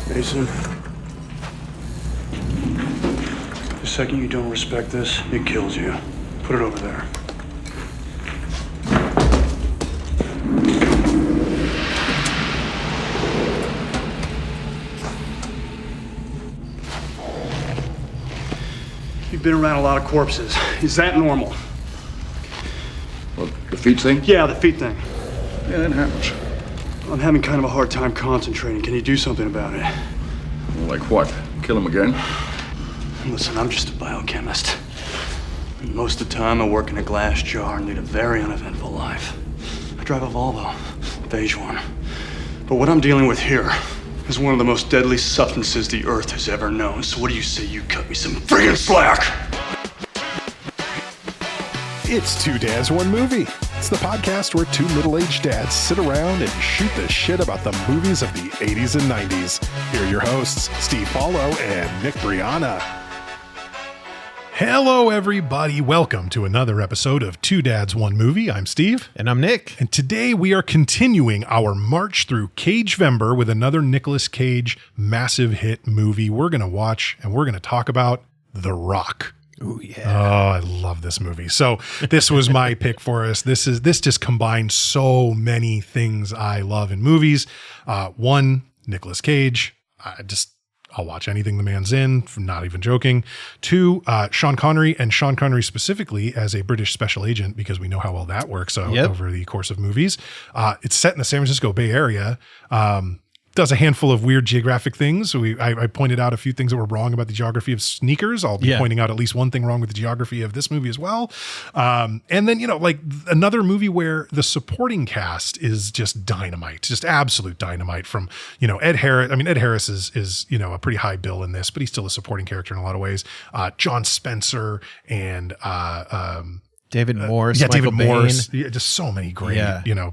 Mason, the second you don't respect this, it kills you. Put it over there. You've been around a lot of corpses. Is that normal? Well, the feet thing? Yeah, the feet thing. Yeah, it happens. I'm having kind of a hard time concentrating. Can you do something about it? Well, like what? Kill him again? Listen, I'm just a biochemist. And most of the time, I work in a glass jar and lead a very uneventful life. I drive a Volvo, beige one. But what I'm dealing with here is one of the most deadly substances the Earth has ever known. So what do you say you cut me some friggin' slack? It's Two Dads, One Movie. It's the podcast where two middle-aged dads sit around and shoot the shit about the movies of the 80s and 90s. Here are your hosts, Steve Paulo and Nick Brianna. Hello, everybody. Welcome to another episode of Two Dads, One Movie. I'm Steve. And I'm Nick. And today we are continuing our march through Cagevember with another Nicolas Cage massive hit movie we're going to watch, and we're going to talk about The Rock. Oh yeah. Oh, I love this movie. So this was my pick for us. This just combines so many things I love in movies. One, Nicolas Cage. I'll watch anything the man's in, not even joking. Two, Sean Connery, and Sean Connery specifically as a British special agent, because we know how well that works over the course of movies. It's set in the San Francisco Bay Area. Does a handful of weird geographic things. I pointed out a few things that were wrong about the geography of Sneakers. I'll be pointing out at least one thing wrong with the geography of this movie as well. And then, like another movie where the supporting cast is just dynamite, just absolute dynamite from, Ed Harris. I mean, Ed Harris is a pretty high bill in this, but he's still a supporting character in a lot of ways. John Spencer and, David Morse, David Michael Morse, Bain. just so many great,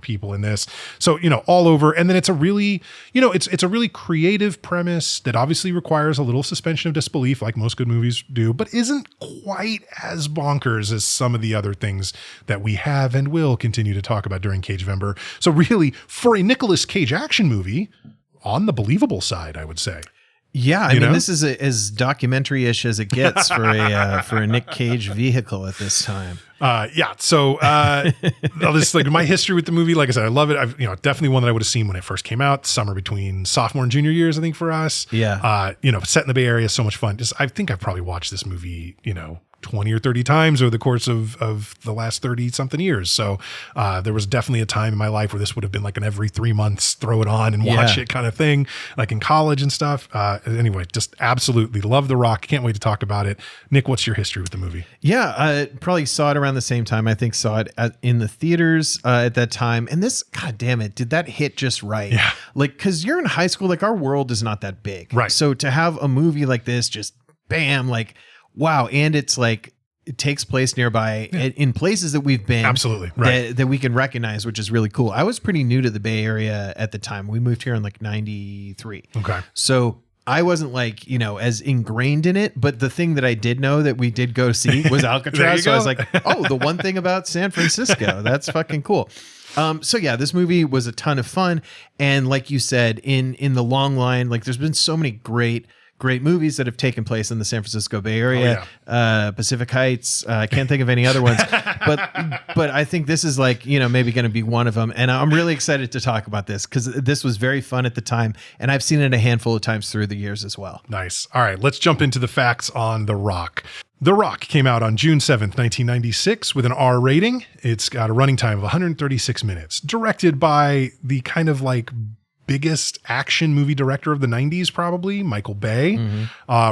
people in this. So, all over. And then it's a really, it's a really creative premise that obviously requires a little suspension of disbelief, like most good movies do, but isn't quite as bonkers as some of the other things that we have and will continue to talk about during Cagevember. So really, for a Nicolas Cage action movie, on the believable side, I would say. Yeah, I mean, this is as documentary-ish as it gets for a Nic Cage vehicle at this time. So this like my history with the movie. Like I said, I love it. I've definitely one that I would have seen when it first came out, summer between sophomore and junior years, I think, for us. Yeah. Set in the Bay Area, so much fun. I think I've probably watched this movie, 20 or 30 times over the course of the last 30 something years. So there was definitely a time in my life where this would have been like an every 3 months throw it on and watch it kind of thing, like in college and stuff. Anyway, just absolutely love The Rock. Can't wait to talk about it. Nick, what's your history with the movie? Yeah, I probably saw it around the same time. I think saw it in the theaters at that time. And this, God damn it, did that hit just right? Yeah. Like, because you're in high school, like our world is not that big. Right. So to have a movie like this, just bam, like, wow. And it's like, it takes place nearby in places that we've been. Absolutely. Right. That we can recognize, which is really cool. I was pretty new to the Bay Area at the time. We moved here in like 93. Okay. So I wasn't like, as ingrained in it, but the thing that I did know that we did go see was Alcatraz. So I was like, oh, the one thing about San Francisco, that's fucking cool. So yeah, this movie was a ton of fun. And like you said, in the long line, like there's been so many great movies that have taken place in the San Francisco Bay Area, Pacific Heights. I can't think of any other ones, but I think this is like, maybe going to be one of them. And I'm really excited to talk about this because this was very fun at the time. And I've seen it a handful of times through the years as well. Nice. All right, let's jump into the facts on The Rock. The Rock came out on June 7th, 1996 with an R rating. It's got a running time of 136 minutes, directed by the kind of like biggest action movie director of the 90s, probably, Michael Bay.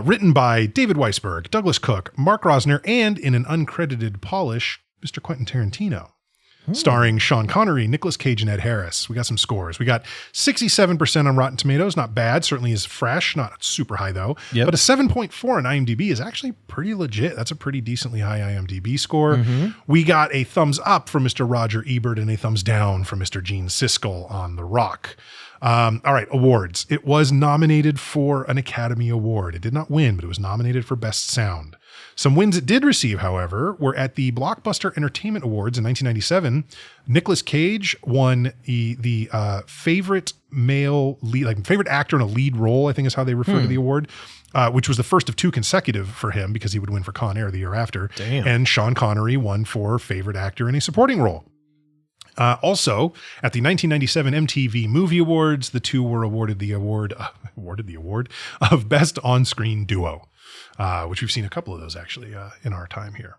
Written by David Weisberg, Douglas Cook, Mark Rosner, and in an uncredited polish, Mr. Quentin Tarantino. Starring Sean Connery, Nicolas Cage, and Ed Harris. We got some scores. We got 67% on Rotten Tomatoes. Not bad. Certainly is fresh. Not super high, though. Yep. But a 7.4 on IMDb is actually pretty legit. That's a pretty decently high IMDb score. We got a thumbs up from Mr. Roger Ebert and a thumbs down from Mr. Gene Siskel on The Rock. All right, awards. It was nominated for an Academy Award. It did not win, but it was nominated for Best Sound. Some wins it did receive, however, were at the Blockbuster Entertainment Awards in 1997. Nicolas Cage won the favorite male lead, like favorite actor in a lead role, I think is how they refer to the award, which was the first of 2 consecutive for him because he would win for Con Air the year after. Damn. And Sean Connery won for favorite actor in a supporting role. Also, at the 1997 MTV Movie Awards, the two were awarded the award of Best On-Screen Duo, which we've seen a couple of those actually in our time here.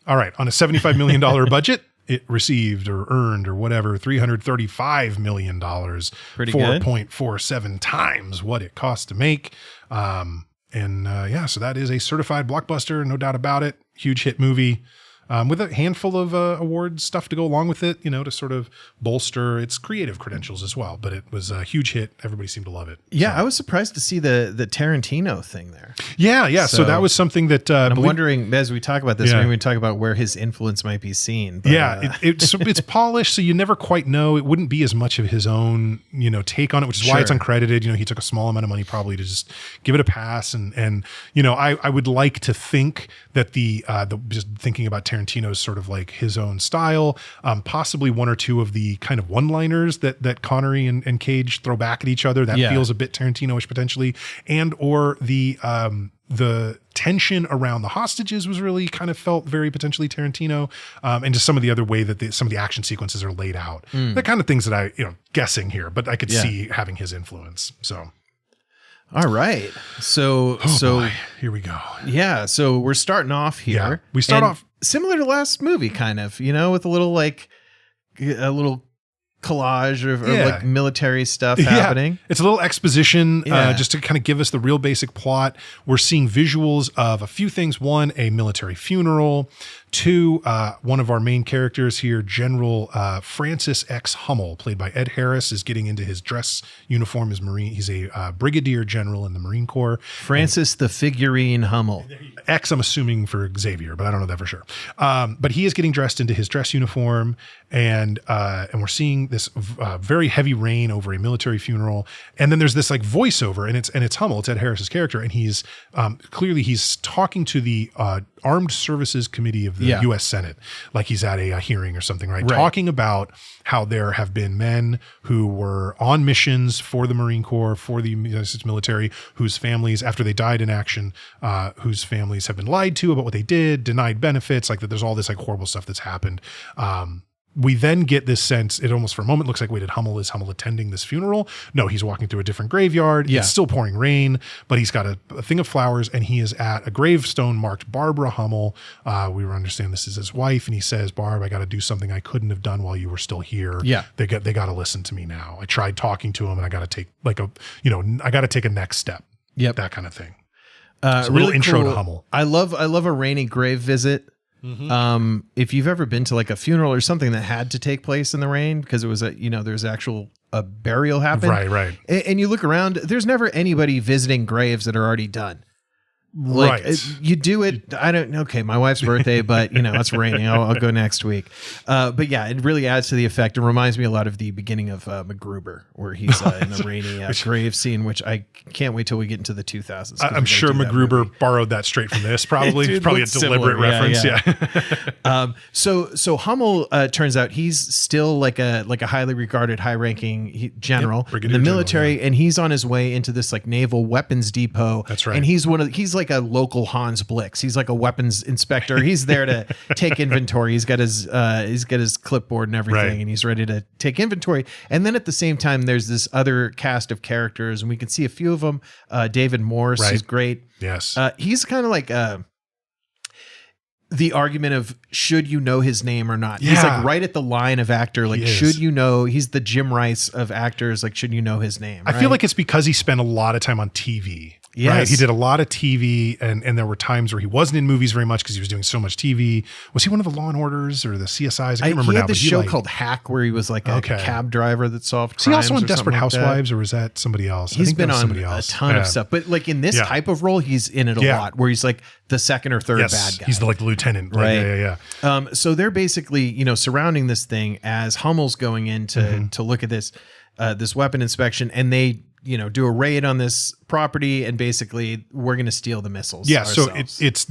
All right, on a $75 million budget, it received or earned or whatever $335 million, Pretty good. 4.47 times what it cost to make. So that is a certified blockbuster, no doubt about it. Huge hit movie. With a handful of awards stuff to go along with it, to sort of bolster its creative credentials as well. But it was a huge hit. Everybody seemed to love it. Yeah, I was surprised to see the Tarantino thing there. Yeah. So that was something that I'm wondering, as we talk about this, maybe we talk about where his influence might be seen. But, it's polished, so you never quite know. It wouldn't be as much of his own, take on it, which is why it's uncredited. He took a small amount of money probably to just give it a pass. And I would like to think that the just thinking about Tarantino's sort of like his own style, possibly one or two of the kind of one-liners that Connery and Cage throw back at each other. That feels a bit Tarantino-ish potentially, and or the tension around the hostages was really kind of felt very potentially Tarantino, and just some of the other way that some of the action sequences are laid out. The kind of things that I guessing here, but I could see having his influence. So. All right. So boy. Here we go. Yeah. So we're starting off here. Yeah, we start off similar to last movie, kind of, with a little collage or like military stuff happening. It's a little exposition just to kind of give us the real basic plot. We're seeing visuals of a few things. One, a military funeral. 2, one of our main characters here, General Francis X. Hummel, played by Ed Harris, is getting into his dress uniform as Marine. He's a brigadier general in the Marine Corps. Francis the figurine Hummel. X, I'm assuming for Xavier, but I don't know that for sure. But he is getting dressed into his dress uniform, and we're seeing this very heavy rain over a military funeral. And then there's this like voiceover, and it's Hummel, it's Ed Harris's character, and he's clearly he's talking to the Armed Services Committee of the U.S. Senate, like he's at a hearing or something, right? Talking about how there have been men who were on missions for the Marine Corps, for the United States military, whose families, after they died in action, whose families have been lied to about what they did, denied benefits, like that. There's all this like horrible stuff that's happened. We then get this sense, it almost for a moment looks like, wait, is Hummel attending this funeral? No, he's walking through a different graveyard. It's still pouring rain, but he's got a thing of flowers, and he is at a gravestone marked Barbara Hummel. We understand this is his wife, and he says, Barb, I got to do something I couldn't have done while you were still here. Yeah. They got to listen to me now. I tried talking to him, and I got to take I got to take a next step. Yep. That kind of thing. So really intro to Hummel. I love a rainy grave visit. Mm-hmm. If you've ever been to like a funeral or something that had to take place in the rain because it was there's actual a burial happened. Right. And you look around, there's never anybody visiting graves that are already done. Like you do it. I don't know. Okay. My wife's birthday, but it's raining. I'll go next week. But yeah, it really adds to the effect. It reminds me a lot of the beginning of MacGruber, where he's in a rainy grave scene, which I can't wait till we get into the 2000s. I'm sure MacGruber borrowed that straight from this. Probably, it's probably a deliberate reference. Yeah. So Hummel turns out he's still like a highly regarded, high-ranking general in the military, and he's on his way into this like naval weapons depot. That's right. And he's like a local Hans Blix. He's like a weapons inspector. He's there to take inventory. He's got his clipboard and everything, and he's ready to take inventory. And then at the same time, there's this other cast of characters, and we can see a few of them. David Morse is great. Yes. He's kind of like the argument of should you know his name or not. He's like right at the line of actor. Like, should you know? He's the Jim Rice of actors. Like, should you know his name? I feel like it's because he spent a lot of time on TV. Yes. Right? He did a lot of TV, and there were times where he wasn't in movies very much because he was doing so much TV. Was he one of the Law and Orders or the CSIs? I can't remember now. He had this show called Hack where he was like a cab driver that solved crimes. Was he also on Desperate Housewives, or was that somebody else? He's been on a ton of stuff, but like in this type of role, he's in it a lot, where he's like the second or third bad guy. He's the lieutenant, right? Yeah. So they're basically surrounding this thing as Hummel's going in to look at this. this weapon inspection, and they do a raid on this property, and basically we're going to steal the missiles. Yeah, ourselves. so it's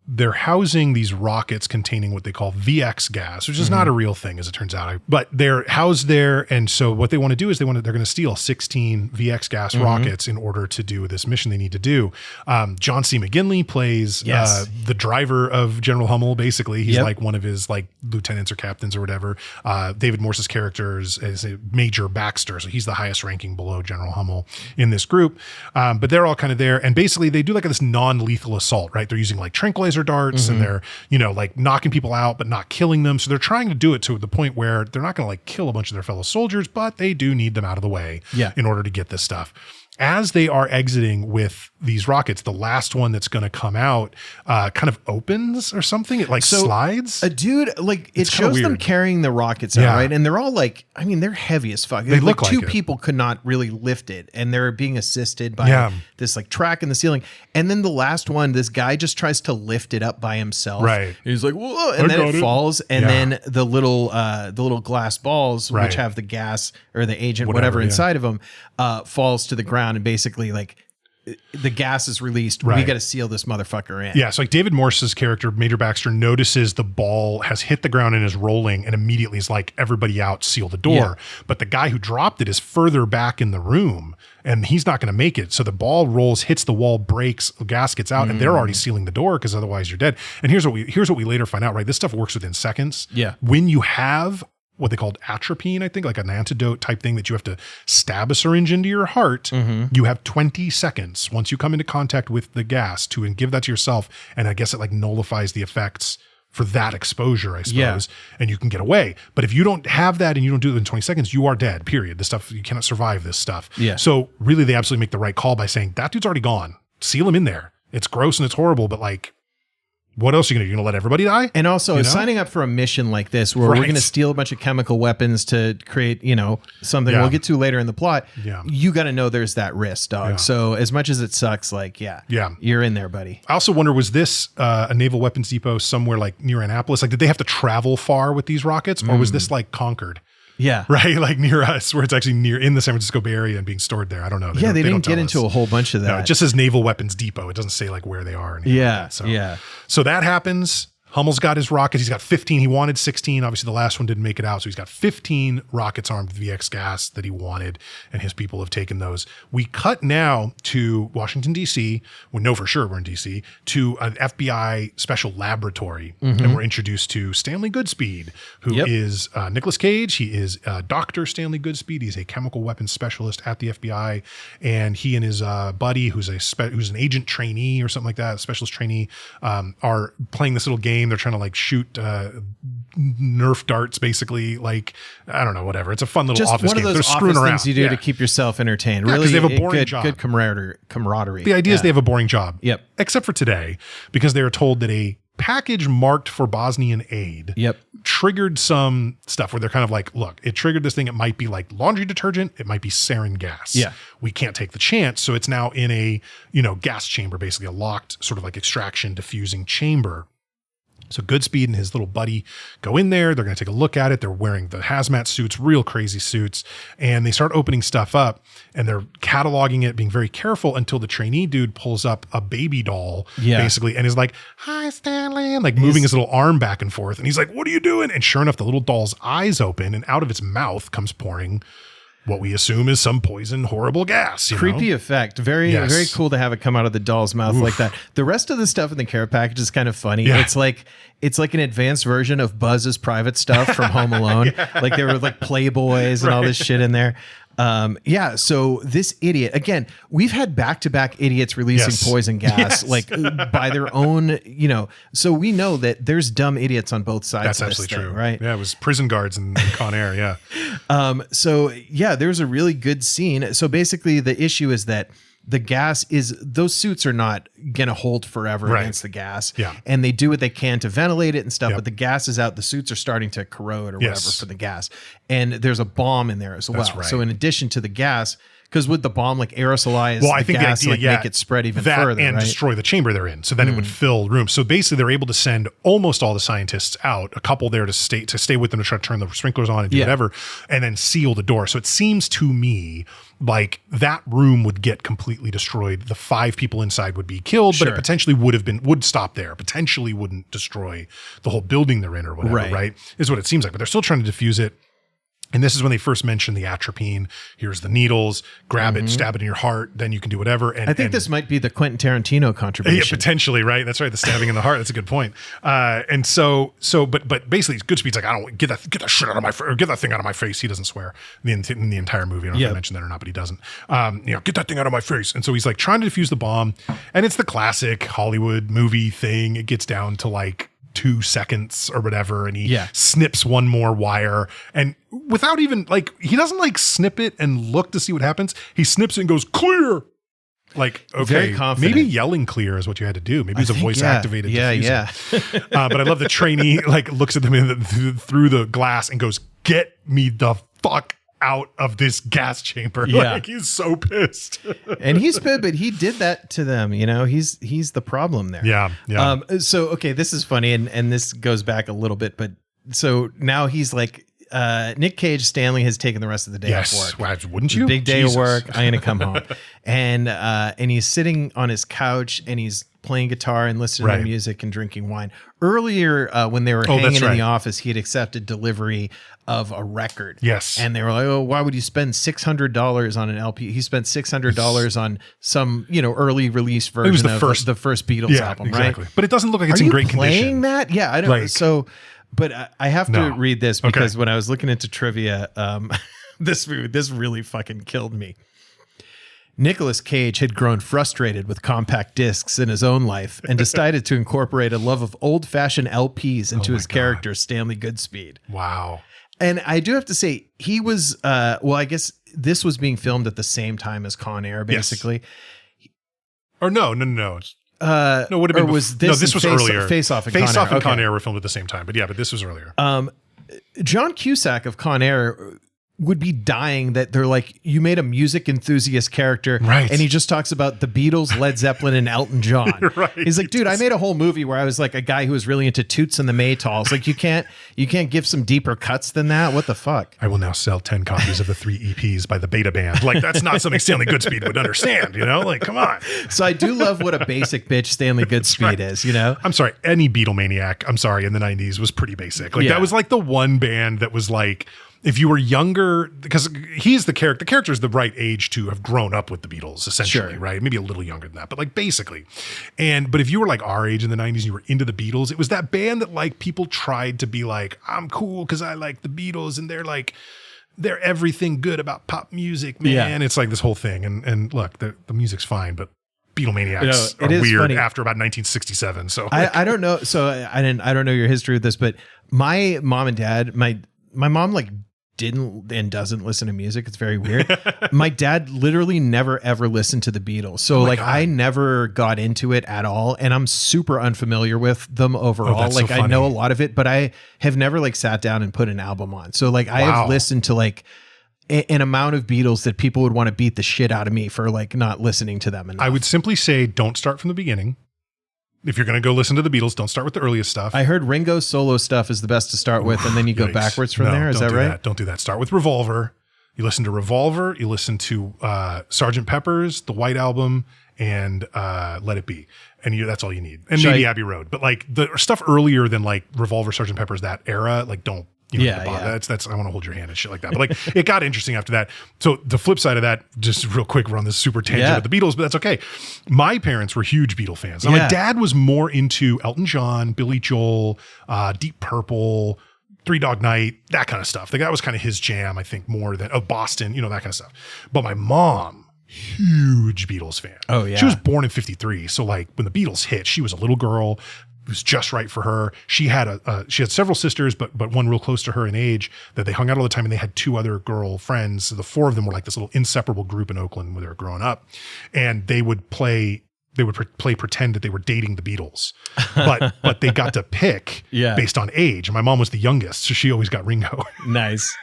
they're housing these rockets containing what they call VX gas, which is not a real thing, as it turns out. But they're housed there, and so what they want to do is they're going to steal 16 VX gas rockets in order to do this mission they need to do. John C. McGinley plays the driver of General Hummel. Basically, he's like one of his like lieutenants or captains or whatever. David Morse's character is a Major Baxter, so he's the highest ranking below General Hummel in this group. But they're all kind of there, and basically they do like this non-lethal assault. Right, they're using like tranquilizer darts and they're like knocking people out but not killing them, so they're trying to do it to the point where they're not going to like kill a bunch of their fellow soldiers, but they do need them out of the way in order to get this stuff. As they are exiting with these rockets, the last one that's going to come out kind of opens or something. It like slides. A dude, like it shows them carrying the rockets out, right? And they're all like, I mean, they're heavy as fuck. They look like two people could not really lift it, and they're being assisted by this like track in the ceiling. And then the last one, this guy just tries to lift it up by himself. Right. He's like, whoa, and then it falls, and then the little glass balls, which have the gas or the agent, whatever inside of them, falls to the ground, and basically like the gas is released. We got to seal this motherfucker in. Yeah. So like David Morse's character, Major Baxter, notices the ball has hit the ground and is rolling, and immediately is like, everybody out, seal the door. Yeah. But the guy who dropped it is further back in the room, and he's not going to make it. So the ball rolls, hits the wall, breaks, the gas gets out, and they're already sealing the door because otherwise you're dead. And here's what we later find out, right? This stuff works within seconds. Yeah. When you have what they called atropine, I think, like an antidote type thing that you have to stab a syringe into your heart. You have 20 seconds once you come into contact with the gas to give that to yourself. And I guess it like nullifies the effects for that exposure, I suppose, and you can get away. But if you don't have that and you don't do it in 20 seconds, you are dead, period. This stuff, you cannot survive this stuff. Yeah. So really they absolutely make the right call by saying that dude's already gone. Seal him in there. It's gross and it's horrible, but like, what else are you going to do? You're going to let everybody die? And also signing up for a mission like this, where we're going to steal a bunch of chemical weapons to create, something we'll get to later in the plot. Yeah. You got to know there's that risk, dog. Yeah. So as much as it sucks, like, you're in there, buddy. I also wonder, was this a naval weapons depot somewhere like near Annapolis? Like, did they have to travel far with these rockets, or was this like Concord? Yeah. Right. Like near us, where it's actually near in the San Francisco Bay Area and being stored there. I don't know. They didn't get into a whole bunch of that. No, it just says Naval Weapons Depot. It doesn't say like where they are. So that happens. Hummel's got his rockets. He's got 15. He wanted 16. Obviously, the last one didn't make it out. So he's got 15 rockets armed with VX gas that he wanted, and his people have taken those. We cut now to Washington, D.C. We know for sure we're in D.C., to an FBI special laboratory. And we're introduced to Stanley Goodspeed, who is Nicolas Cage. He is Dr. Stanley Goodspeed. He's a chemical weapons specialist at the FBI. And he and his buddy, who's an agent trainee or something like that, a specialist trainee, are playing this little game. They're trying to like shoot Nerf darts, basically. Like, I don't know, whatever. It's a fun little office game. They're screwing around. Things you do to keep yourself entertained. Really, they have a boring job. Good camaraderie. The idea is they have a boring job. Yep. Except for today, because they are told that a package marked for Bosnian aid triggered some stuff where they're kind of like, look, it triggered this thing. It might be like laundry detergent. It might be sarin gas. Yeah. We can't take the chance. So it's now in a, gas chamber, basically a locked sort of like extraction diffusing chamber. So Goodspeed and his little buddy go in there. They're going to take a look at it. They're wearing the hazmat suits, real crazy suits. And they start opening stuff up, and they're cataloging it, being very careful, until the trainee dude pulls up a baby doll, basically, and is like, "Hi, Stanley," and like moving his little arm back and forth. And he's like, "What are you doing?" And sure enough, the little doll's eyes open, and out of its mouth comes pouring what we assume is some poison, horrible gas. Creepy effect. Very, very cool to have it come out of the doll's mouth like that. The rest of the stuff in the care package is kind of funny. Yeah. It's like an advanced version of Buzz's private stuff from Home Alone. Like there were like Playboys and all this shit in there. So this idiot, again, we've had back-to-back idiots releasing poison gas, like by their own, so we know that there's dumb idiots on both sides. That's of this absolutely thing, true. Right? Yeah. It was prison guards in Con Air. Yeah. There's a really good scene. So basically the issue is that the gas those suits are not going to hold forever against the gas. Yeah. And they do what they can to ventilate it and stuff, but the gas is out. The suits are starting to corrode or whatever for the gas. And there's a bomb in there as well. Right. So in addition to the gas, Because would the bomb like aerosolize Well, I the think gas the idea, and make it spread even that further, and right? destroy the chamber they're in. So then it would fill rooms. So basically, they're able to send almost all the scientists out, a couple there to stay with them to try to turn the sprinklers on and do whatever, and then seal the door. So it seems to me like that room would get completely destroyed. The 5 people inside would be killed, but it potentially would stop there. Potentially wouldn't destroy the whole building they're in or whatever, right? Is what it seems like. But they're still trying to defuse it. And this is when they first mentioned the atropine. Here's the needles, grab it, stab it in your heart, then you can do whatever. And I think this might be the Quentin Tarantino contribution. Yeah, potentially, right? That's right. The stabbing in the heart. That's a good point. But basically, Goodspeed's like, I don't get that shit out of my face, or get that thing out of my face. He doesn't swear in the entire movie. I don't know if I mentioned that or not, but he doesn't. Get that thing out of my face. And so he's like trying to defuse the bomb, and it's the classic Hollywood movie thing. It gets down to like 2 seconds or whatever, and he snips one more wire, and without even like, he doesn't like snip it and look to see what happens. He snips it and goes clear. Like, okay, very confident. Maybe yelling clear is what you had to do. Maybe it's a voice activated diffuser. But I love the trainee like looks at them through the glass and goes, "Get me the fuck out of this gas chamber." Like, he's so pissed. And he's pissed, but he did that to them. You know, he's the problem there. Yeah. So, okay, this is funny. And this goes back a little bit, but so now he's like, Nic Cage, Stanley has taken the rest of the day off work. Well, wouldn't you? Big day of work. I'm going to come home. And he's sitting on his couch and he's playing guitar and listening to music and drinking wine. Earlier, when they were hanging in the office, he had accepted delivery of a record. Yes. And they were like, oh, why would you spend $600 on an LP? He spent $600 on some, early release version of the first Beatles album, exactly. right? But it doesn't look like it's in great condition. Playing that? Yeah, I don't know. But I have to read this because when I was looking into trivia, this really fucking killed me. Nicolas Cage had grown frustrated with compact discs in his own life and decided to incorporate a love of old-fashioned LPs into his character, Stanley Goodspeed. Wow. And I do have to say, he was, I guess this was being filmed at the same time as Con Air, basically. Yes. Or no. Would have been. This was earlier. Face Off and Con Air were filmed at the same time, but this was earlier. John Cusack of Con Air would be dying that they're like, you made a music enthusiast character, right? And he just talks about the Beatles, Led Zeppelin, and Elton John. Right. He's like, dude, I made a whole movie where I was like a guy who was really into Toots and the Maytals. Like, you can't give some deeper cuts than that. What the fuck? I will now sell 10 copies of the 3 EPs by the Beta Band. Like, that's not something Stanley Goodspeed would understand, Like, come on. So I do love what a basic bitch Stanley Goodspeed is, I'm sorry, any Beatlemaniac, in the 90s was pretty basic. Like, that was like the one band that was like, if you were younger, because he's the character, the character is the right age to have grown up with the Beatles, essentially, right? Maybe a little younger than that, but like basically. But if you were like our age in the 90s and you were into the Beatles, it was that band that like people tried to be like, I'm cool because I like the Beatles and they're everything good about pop music, man. Yeah. It's like this whole thing. And look, the music's fine, but Beatlemaniacs are weird funny. After about 1967. So I don't know. So I don't know your history with this, but my mom and dad, my mom like didn't and doesn't listen to music. It's very weird. My dad literally never ever listened to the Beatles. So I never got into it at all. And I'm super unfamiliar with them overall. Like, I know a lot of it, but I have never like sat down and put an album on. So like I have listened to like an amount of Beatles that people would want to beat the shit out of me for like not listening to them enough. I would simply say, don't start from the beginning. If you're going to go listen to the Beatles, don't start with the earliest stuff. I heard Ringo's solo stuff is the best to start with, and then you go backwards from there. Is that right? Don't do that. Start with Revolver. You listen to Revolver. You listen to Sgt. Pepper's, the White Album, and Let It Be. And that's all you need. And maybe Abbey Road. But like the stuff earlier than like Revolver, Sgt. Pepper's, that era, like don't. That's I want to hold your hand and shit like that. But like it got interesting after that. So the flip side of that, just real quick, we're on this super tangent with the Beatles, but that's okay. My parents were huge Beatle fans. Now, my dad was more into Elton John, Billy Joel, Deep Purple, Three Dog Night, that kind of stuff. Like that was kind of his jam, I think, more than Boston, that kind of stuff. But my mom, huge Beatles fan. Oh yeah. She was born in 1953. So like when the Beatles hit, she was a little girl. It was just right for her. She had she had several sisters, but one real close to her in age that they hung out all the time, and they had 2 other girl friends. So the 4 of them were like this little inseparable group in Oakland when they were growing up, and they would play pretend that they were dating the Beatles, but they got to pick based on age. And my mom was the youngest, so she always got Ringo. Nice.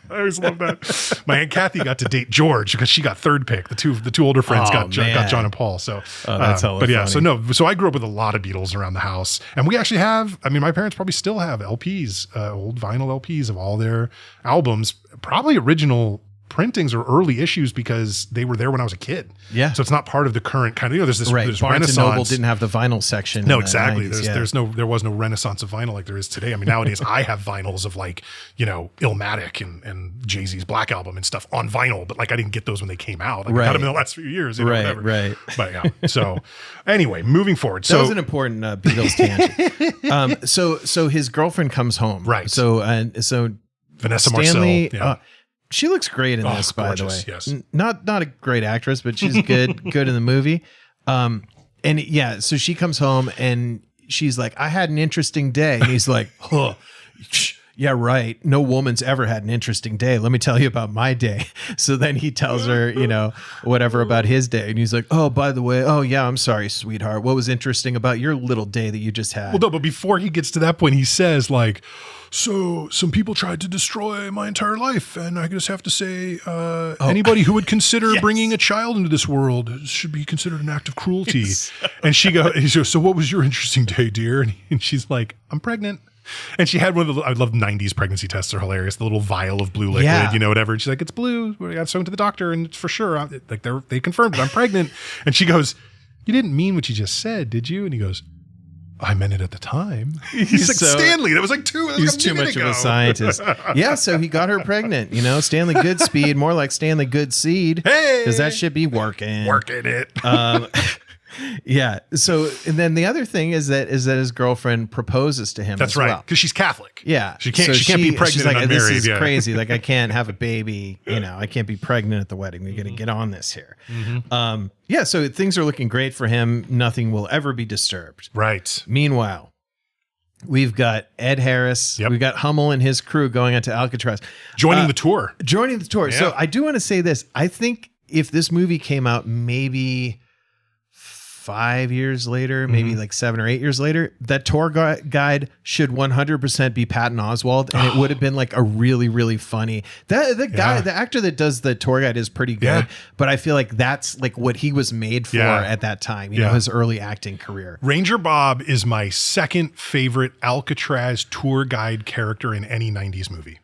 I always love that. My Aunt Kathy got to date George because she got third pick. The two older friends got John and Paul. So that's hella but yeah, funny. so I grew up with a lot of Beatles around the house, and we actually have. I mean, my parents probably still have LPs, old vinyl LPs of all their albums, probably original printings or early issues because they were there when I was a kid. Yeah. So it's not part of the current kind of, there's this Barnes Renaissance. and Noble didn't have the vinyl section. No, in the exactly. 90s, There was no renaissance of vinyl like there is today. I mean, nowadays I have vinyls of like, Illmatic and Jay-Z's Black Album and stuff on vinyl, but like I didn't get those when they came out. Like I got them in the last few years. Whatever. Right. But yeah. So anyway, moving forward. That was an important Beatles tangent. So his girlfriend comes home. Right. So Vanessa Stanley, Marcel. Yeah. she looks great in this, by gorgeous, the way. yes. Not a great actress, but she's good in the movie. And yeah, so she comes home and she's like, I had an interesting day. And he's like, huh, yeah, right. No woman's ever had an interesting day. Let me tell you about my day. So then he tells her, whatever about his day. And he's like, oh, by the way, oh yeah, I'm sorry, sweetheart. What was interesting about your little day that you just had? Well, no, but before he gets to that point, he says like, so some people tried to destroy my entire life, and I just have to say, anybody who would consider bringing a child into this world should be considered an act of cruelty. And he goes, so what was your interesting day, dear? And she's like, I'm pregnant. And she had one of the, I love 90s pregnancy tests are hilarious. The little vial of blue liquid, whatever. And she's like, it's blue. I got sent to the doctor and it's for sure. Like they confirmed it. I'm pregnant. And she goes, you didn't mean what you just said, did you? And he goes, I meant it at the time. He's like, Stanley, that was like he's too much of a scientist. Yeah, so he got her pregnant, Stanley Goodspeed, more like Stanley Goodseed. Hey! Because that should be working. Working it. Yeah. So, and then the other thing is that his girlfriend proposes to him. That's right. Because she's Catholic. Yeah. She can't be pregnant she's like, and unmarried. This is crazy. Like I can't have a baby. I can't be pregnant at the wedding. We got to get on this here. Mm-hmm. Yeah. So things are looking great for him. Nothing will ever be disturbed. Right. Meanwhile, we've got Ed Harris. Yep. We've got Hummel and his crew going into Alcatraz. Joining the tour. Yeah. So I do want to say this. I think if this movie came out maybe 5 years later, maybe like 7 or 8 years later, that tour guide should 100% be Patton Oswalt, and it would have been like a really, really funny. The actor that does the tour guide is pretty good, but I feel like that's like what he was made for at that time. His early acting career. Ranger Bob is my second favorite Alcatraz tour guide character in any 90s movie.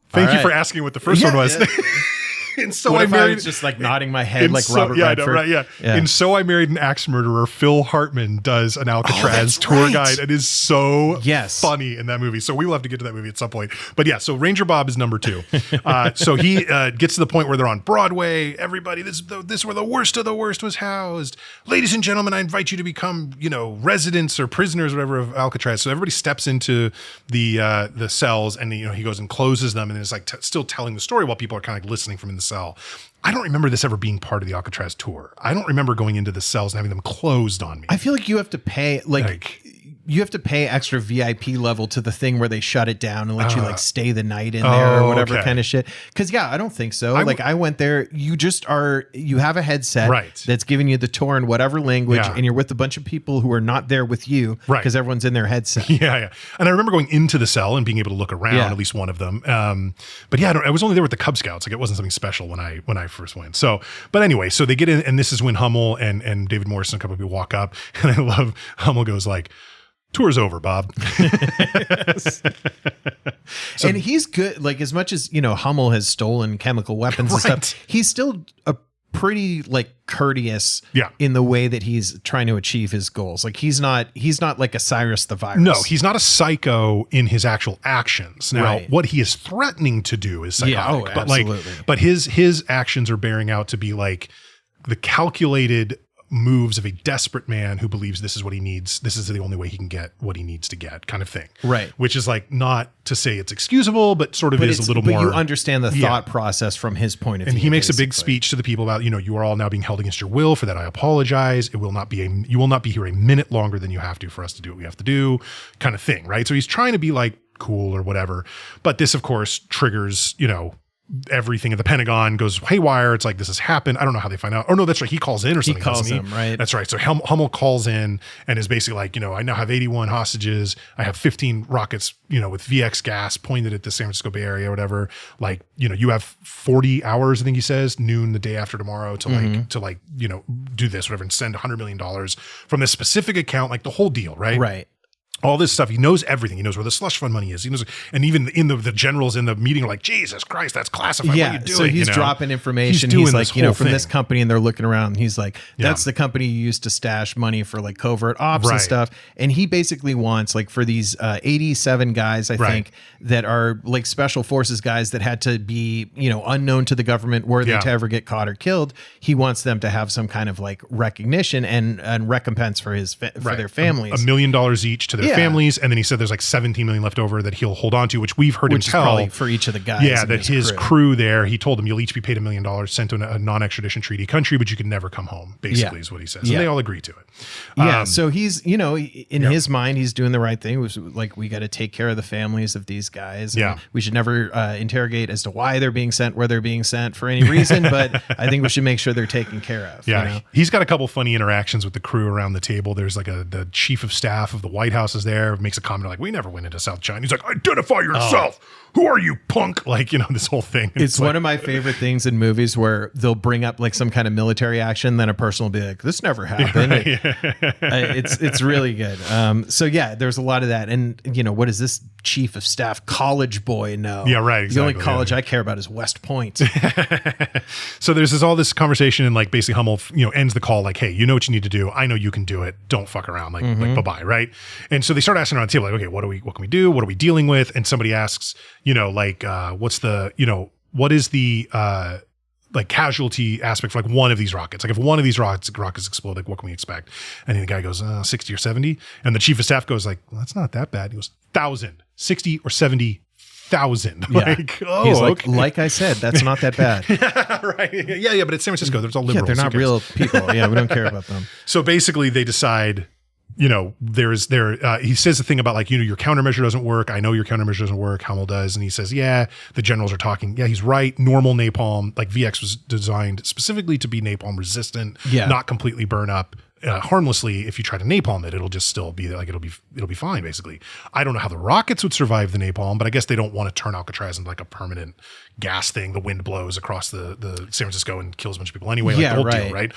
Thank you for asking what the first one was. And so I married, just like nodding my head like Robert Redford. Right. And So I Married an Axe Murderer. Phil Hartman does an Alcatraz tour guide. It is so funny in that movie. So we will have to get to that movie at some point. But yeah, so Ranger Bob is number 2. So he gets to the point where they're on Broadway. Everybody, this is where the worst of the worst was housed. Ladies and gentlemen, I invite you to become, residents or prisoners, or whatever, of Alcatraz. So everybody steps into the cells, and he goes and closes them, and is like still telling the story while people are kind of listening from in the cell. I don't remember this ever being part of the Alcatraz tour. I don't remember going into the cells and having them closed on me. I feel like you have to pay you have to pay extra VIP level to the thing where they shut it down and let you like stay the night in there or whatever kind of shit. Because I don't think so. I went there. You have a headset that's giving you the tour in whatever language, and you're with a bunch of people who are not there with you because everyone's in their headset. Yeah. And I remember going into the cell and being able to look around, at least one of them. But I was only there with the Cub Scouts. Like it wasn't something special when I first went. So, but anyway, so they get in, and this is when Hummel and David Morris and a couple of people walk up, and I love Hummel goes like, tour's over, Bob. So, and he's good. Like as much as Hummel has stolen chemical weapons and stuff, he's still a pretty like courteous in the way that he's trying to achieve his goals. Like he's not like a Cyrus the Virus. No, he's not a psycho in his actual actions. Now, what he is threatening to do is psychotic. But absolutely. But his actions are bearing out to be like the calculated moves of a desperate man who believes this is what he needs. This is the only way he can get what he needs to get, kind of thing. Right. Which is like not to say it's excusable, but sort of is a little more. But you understand the thought process from his point of view. And he makes a big speech to the people about, you are all now being held against your will. For that, I apologize. You will not be here a minute longer than you have to for us to do what we have to do, kind of thing. Right. So he's trying to be like cool or whatever. But this, of course, triggers, everything at the Pentagon goes haywire. It's like, this has happened. I don't know how they find out. Oh no, that's right. He calls in or something. He calls him, right? That's right. So Hummel calls in and is basically like, I now have 81 hostages. I have 15 rockets, with VX gas pointed at the San Francisco Bay Area or whatever. Like, you have 40 hours, I think he says, noon the day after tomorrow to do this, whatever, and send $100 million from this specific account, like the whole deal, right? Right. All this stuff. He knows everything. He knows where the slush fund money is. He knows, and even in the generals in the meeting are like, Jesus Christ, that's classified. Yeah. What are you doing? So he's dropping information. He's like, this from this company, and they're looking around. And he's like, that's the company you used to stash money for like covert ops and stuff. And he basically wants like for these 87 guys, I think, that are like special forces guys that had to be, unknown to the government, were they to ever get caught or killed. He wants them to have some kind of like recognition and recompense for their families. $1 million each to their families, and then he said there's like 17 million left over that he'll hold on to, which we've heard him tell for each of the guys. Yeah, that his crew there, he told them you'll each be paid $1 million, sent to a non-extradition treaty country, but you can never come home. Basically, is what he says, and they all agree to it. So he's in his mind, he's doing the right thing. It was like, we got to take care of the families of these guys. And we should never interrogate as to why they're being sent where they're being sent for any reason, but I think we should make sure they're taken care of. Yeah, he's got a couple funny interactions with the crew around the table. There's like the chief of staff of the White House is there, makes a comment like, we never went into South China. He's like, identify yourself. Who are you, punk? Like, this whole thing. It's like, one of my favorite things in movies where they'll bring up like some kind of military action, then a person will be like, this never happened. It's really good. So yeah, there's a lot of that. And what does this chief of staff college boy know? Yeah, right. Exactly, the only college I care about is West Point. So there's all this conversation, and like basically Hummel, ends the call like, hey, you know what you need to do. I know you can do it. Don't fuck around. Like bye-bye. Right. And so they start asking around the table, like, okay, what can we do? What are we dealing with? And somebody asks, what is the like casualty aspect for like one of these rockets? Like if one of these rockets explode, like what can we expect? And then the guy goes, 60 or 70. And the chief of staff goes like, well, that's not that bad. He goes, 1,000, 60 or 70,000. Yeah. Like, he's like, like I said, that's not that bad. Yeah, right. Yeah, but it's San Francisco. There's all liberals. Yeah, they're not real people. Yeah, we don't care about them. So basically they decide, he says the thing about like, your countermeasure doesn't work. I know your countermeasure doesn't work. Hummel does. And he says, yeah, the generals are talking. Yeah, he's right. Normal napalm, like VX was designed specifically to be napalm resistant, not completely burn up harmlessly. If you try to napalm it, it'll just still be like, it'll be fine. Basically. I don't know how the rockets would survive the napalm, but I guess they don't want to turn Alcatraz into like a permanent gas thing. The wind blows across the San Francisco and kills a bunch of people anyway. Like the whole deal, right?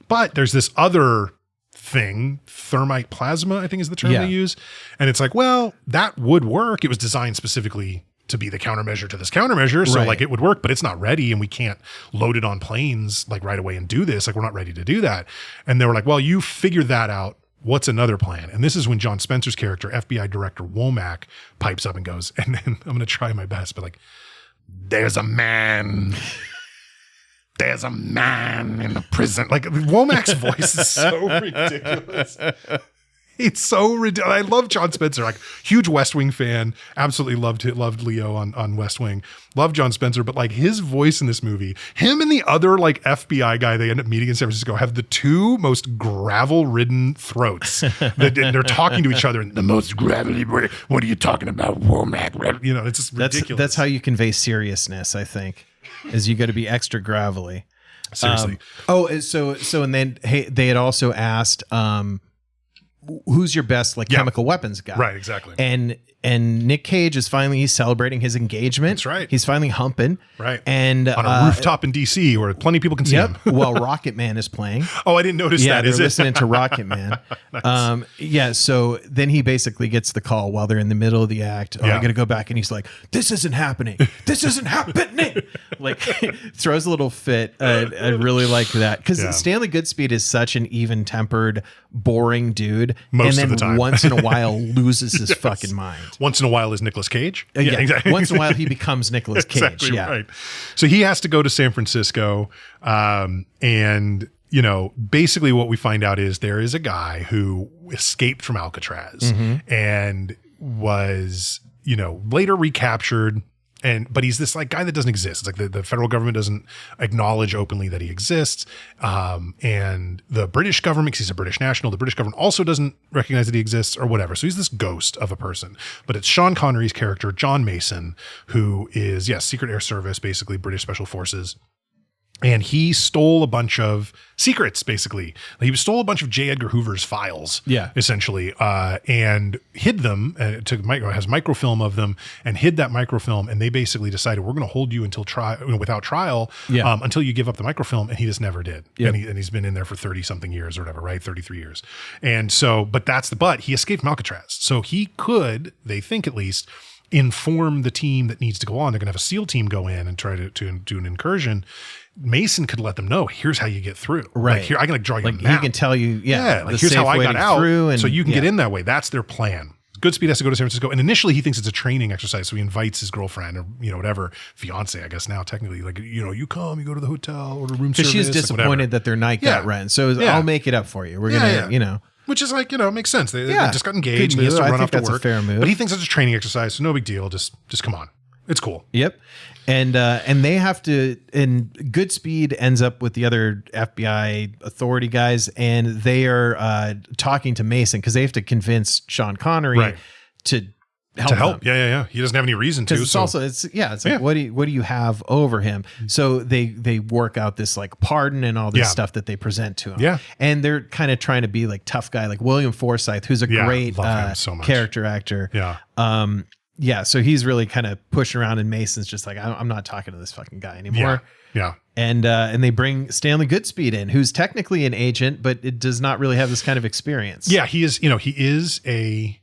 But there's this other thing, thermite plasma, I think is the term they use. And it's like, well, that would work. It was designed specifically to be the countermeasure to this countermeasure. So like it would work, but it's not ready and we can't load it on planes like right away and do this. Like we're not ready to do that. And they were like, well, you figured that out. What's another plan? And this is when John Spencer's character, FBI Director Womack, pipes up and goes, and then I'm going to try my best, but like, there's a man in the prison. Like Womack's voice is so ridiculous. It's so ridiculous. I love John Spencer, like huge West Wing fan. Absolutely loved Leo on West Wing. Love John Spencer, but like his voice in this movie, him and the other like FBI guy they end up meeting in San Francisco have the two most gravel-ridden throats. They're talking to each other in the most gravelly way. What are you talking about, Womack? It's just ridiculous. That's how you convey seriousness, I think. Is you got to be extra gravelly. Seriously. And then they had also asked, who's your best chemical weapons guy? Right, exactly. And Nic Cage is he's celebrating his engagement. That's right. He's finally humping. Right. And on a rooftop in DC where plenty of people can see him. While Rocket Man is playing. Oh, I didn't notice that. They're listening to Rocket Man. Nice. So then he basically gets the call while they're in the middle of the act. I got to go back. And he's like, this isn't happening. This isn't happening. Like throws a little fit. I really like that. Because Stanley Goodspeed is such an even-tempered, boring dude. Most of the time. Once in a while loses his fucking mind. Once in a while is Nicolas Cage. Exactly. Once in a while he becomes Nicolas Cage. Exactly right. So he has to go to San Francisco, and basically what we find out is there is a guy who escaped from Alcatraz and was later recaptured, but he's this like guy that doesn't exist. It's like the federal government doesn't acknowledge openly that he exists. And the British government, 'cause he's a British national, the British government also doesn't recognize that he exists or whatever. So he's this ghost of a person. But it's Sean Connery's character, John Mason, who is, Secret Air Service, basically British Special Forces. And he stole a bunch of secrets, basically. He stole a bunch of J. Edgar Hoover's files, essentially, and hid them, has microfilm of them, and hid that microfilm. And they basically decided, we're going to hold you until without trial, until you give up the microfilm. And he just never did. And he's been in there for 30-something years or whatever, right? 33 years. And so, but he escaped from Alcatraz. So he could, they think at least, inform the team that needs to go on. They're going to have a SEAL team go in and try to do an incursion. Mason could let them know, here's how you get through. Right. Like here, I can like draw you a map. He can tell you, like here's how I got out. So you can get in that way. That's their plan. Goodspeed has to go to San Francisco. And initially he thinks it's a training exercise. So he invites his girlfriend or, whatever, fiance, I guess now technically, like, you come, you go to the hotel, order room service. Because she's disappointed that their night got rent. So I'll make it up for you. We're going to, Which is like, makes sense. They just got engaged. They have to run off to work. Fair move. But he thinks it's a training exercise. So no big deal. Just come on. It's cool. Yep. And they have to, and Goodspeed ends up with the other FBI authority guys, and they are talking to Mason because they have to convince Sean Connery to help. Yeah. He doesn't have any reason to. It's also, like, what do you have over him? So they work out this like pardon and all this stuff that they present to him. Yeah. And they're kind of trying to be like tough guy, like William Forsythe, who's a great character actor. Yeah. So he's really kind of pushing around, and Mason's just like, I'm not talking to this fucking guy anymore. Yeah. And they bring Stanley Goodspeed in, who's technically an agent, but it does not really have this kind of experience. Yeah, he is. He is a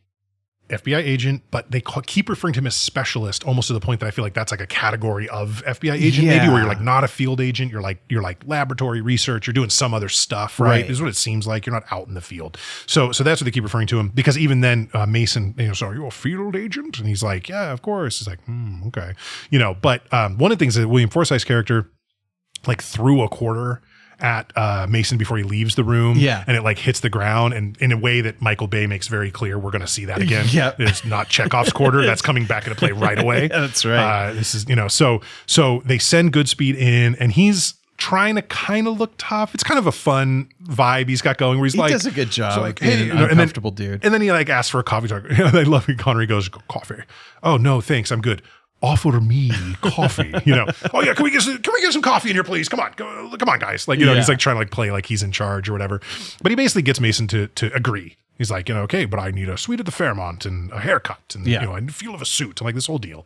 FBI agent, but they keep referring to him as specialist, almost to the point that I feel like that's like a category of FBI agent, maybe, where you're like not a field agent, you're like laboratory research, you're doing some other stuff, right? This is what it seems like. You're not out in the field. So that's what they keep referring to him, because even then Mason, so are you a field agent? And he's like, yeah, of course. He's like, okay, But one of the things that William Forsythe's character like threw a quarter at Mason before he leaves the room, and it like hits the ground, and in a way that Michael Bay makes very clear, we're going to see that again. It's not Chekhov's quarter. That's coming back into play right away. That's right. This is, so they send Goodspeed in, and he's trying to kind of look tough. It's kind of a fun vibe he's got going, where he does a good job, like, hey, an uncomfortable dude. And then he like asks for a coffee talk. I love it. Connery goes, coffee. Oh no, thanks, I'm good. Offer me coffee, Oh yeah, can we get some coffee in here, please? Come on, guys. Like, he's like trying to like play like he's in charge or whatever. But he basically gets Mason to agree. He's like, okay, but I need a suite at the Fairmont and a haircut and and feel of a suit and like this whole deal.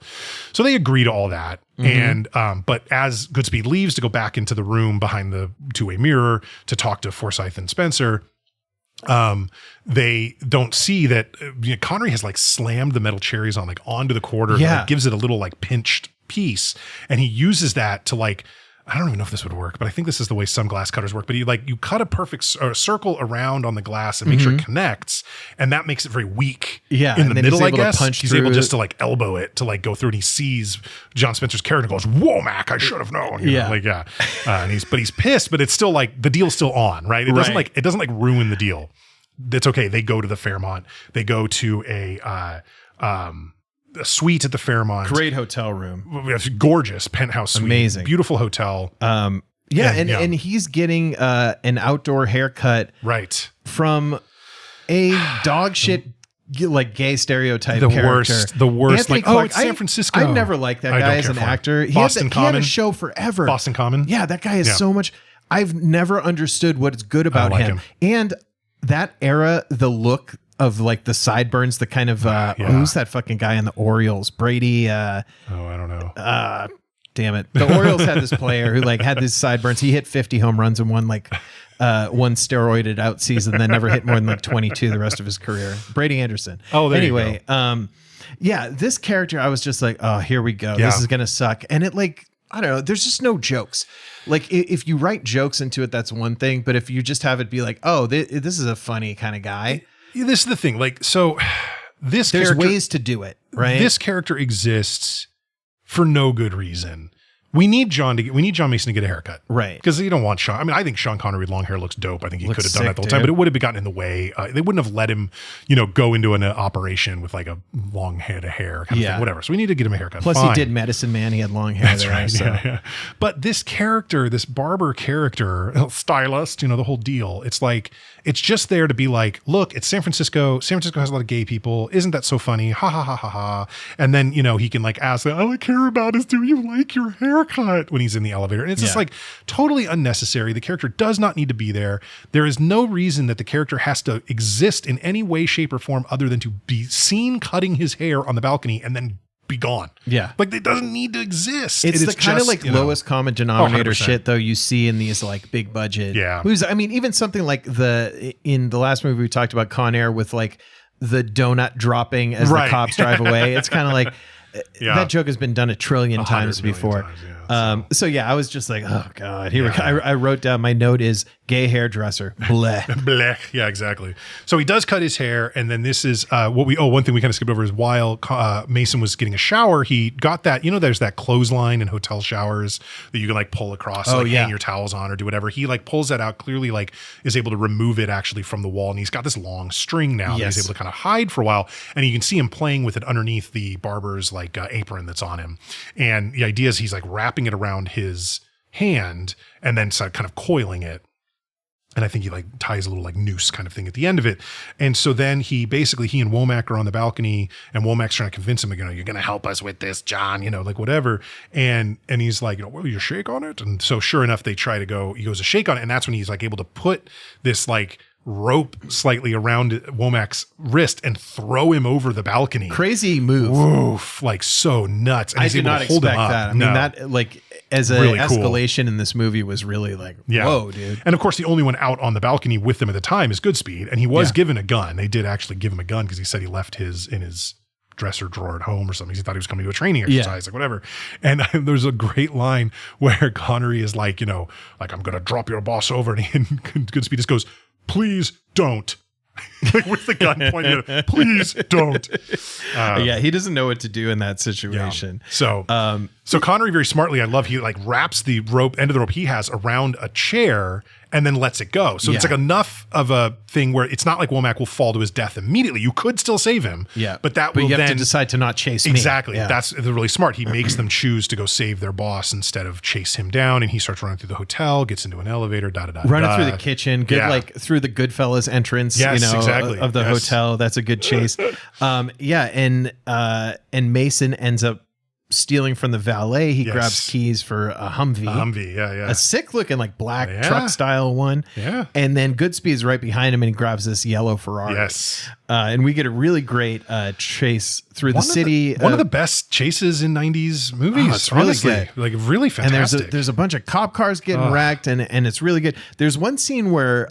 So they agree to all that. And but as Goodspeed leaves to go back into the room behind the two-way mirror to talk to Forsythe and Spencer, they don't see that Connery has like slammed the metal cherries onto the quarter, and like gives it a little like pinched piece, and he uses that to like, I don't even know if this would work, but I think this is the way some glass cutters work. But you cut a perfect circle around on the glass and make sure it connects, and that makes it very weak in the middle. I guess he's able just to like elbow it to like go through, and he sees John Spencer's character and goes, "Whoa, Mac, I should have known." And he's pissed, but it's still like the deal's still on, right? It doesn't like ruin the deal. It's okay. They go to the Fairmont. They go to a suite at the Fairmont. Great hotel room. It's gorgeous penthouse suite. Amazing. Beautiful hotel. And he's getting an outdoor haircut from a dog shit like gay stereotype character. The worst. Anthony like, Clark, it's San Francisco. I never liked that guy as an actor. He had a show forever. Boston Common. Yeah, that guy is so much. I've never understood what's good about him. And that era, the look of like the sideburns, the kind of who's that fucking guy in the Orioles? Brady. I don't know. Damn it. The Orioles had this player who like had these sideburns. He hit 50 home runs and won like one steroided out season, then never hit more than like 22 the rest of his career. Brady Anderson. Anyway, this character, I was just like, oh, here we go. This is gonna suck. And it like, I don't know, there's just no jokes. Like if you write jokes into it, that's one thing. But if you just have it be like, oh, this is a funny kind of guy. This is the thing. Like, so there's ways to do it, right? This character exists for no good reason, We need John Mason to get a haircut. Right. Because you don't want Sean. I mean, I think Sean Connery with long hair looks dope. I think he Looks could have done that the whole sick, time, dude. but it would have gotten in the way. They wouldn't have let him, go into an operation with like a long head of hair kind of thing, whatever. So we need to get him a haircut. Plus, Fine. he did Medicine Man. He had long hair. That's there, right. so. Yeah. But this character, this barber character, stylist, the whole deal. It's like, it's just there to be like, look, it's San Francisco. San Francisco has a lot of gay people. Isn't that so funny? Ha ha ha ha ha. And then, he can like ask, all I care about is, do you like your haircut when he's in the elevator? And it's just like totally unnecessary. The character does not need to be there. There is no reason that the character has to exist in any way, shape, or form other than to be seen cutting his hair on the balcony and then be gone. Yeah. Like it doesn't need to exist. It's the kind of like lowest common denominator 100%. shit though you see in these like big budget Yeah. movies. I mean, even something like in the last movie we talked about, Con Air, with like the donut dropping as the cops drive away. It's kind of like that joke has been done a trillion times before. So I was just like, oh God, here we go. I wrote down, my note is gay hairdresser. Blech. Blech. Yeah, exactly. So he does cut his hair. And then this is one thing we kind of skipped over is while Mason was getting a shower, he got that, there's that clothesline in hotel showers that you can like pull across, hang your towels on or do whatever. He like pulls that out, clearly like is able to remove it actually from the wall. And he's got this long string now that he's able to kind of hide for a while. And you can see him playing with it underneath the barber's like apron that's on him. And the idea is he's like wrapping it around his hand and then kind of coiling it. And I think he like ties a little like noose kind of thing at the end of it. And so then he and Womack are on the balcony and Womack's trying to convince him, you're going to help us with this, John, like whatever. And he's like, will you shake on it? And so sure enough, he goes to shake on it. And that's when he's like able to put this like rope slightly around Womack's wrist and throw him over the balcony. Crazy move. Woof, like so nuts. And I he's did able not to hold him expect up. that. I mean, that like as an really cool escalation in this movie was really like, whoa, dude. And of course, the only one out on the balcony with them at the time is Goodspeed. And he was given a gun. They did actually give him a gun because he said he left his in his dresser drawer at home or something. He thought he was coming to a training exercise, like whatever. And there's a great line where Connery is like, like, I'm going to drop your boss over. And Goodspeed just goes, please don't. Like with the gun pointed at him, please don't. He doesn't know what to do in that situation. Yeah. So Connery very smartly, he like wraps the end of the rope he has around a chair and then lets it go. So it's like enough of a thing where it's not like Womack will fall to his death immediately. You could still save him. Yeah. But you have to decide to not chase me. Exactly. Yeah. That's really smart. He makes them choose to go save their boss instead of chase him down. And he starts running through the hotel, gets into an elevator, running through the kitchen, like through the Goodfellas entrance, exactly. of the hotel. That's a good chase. And Mason ends up stealing from the valet. He grabs keys for a Humvee. A sick looking like black truck style one. Yeah. And then Goodspeed's right behind him and he grabs this yellow Ferrari. Yes. And we get a really great chase through the city. One of the best chases in 90s movies. It's really good. Like really fantastic. And there's a bunch of cop cars getting wrecked and it's really good. There's one scene where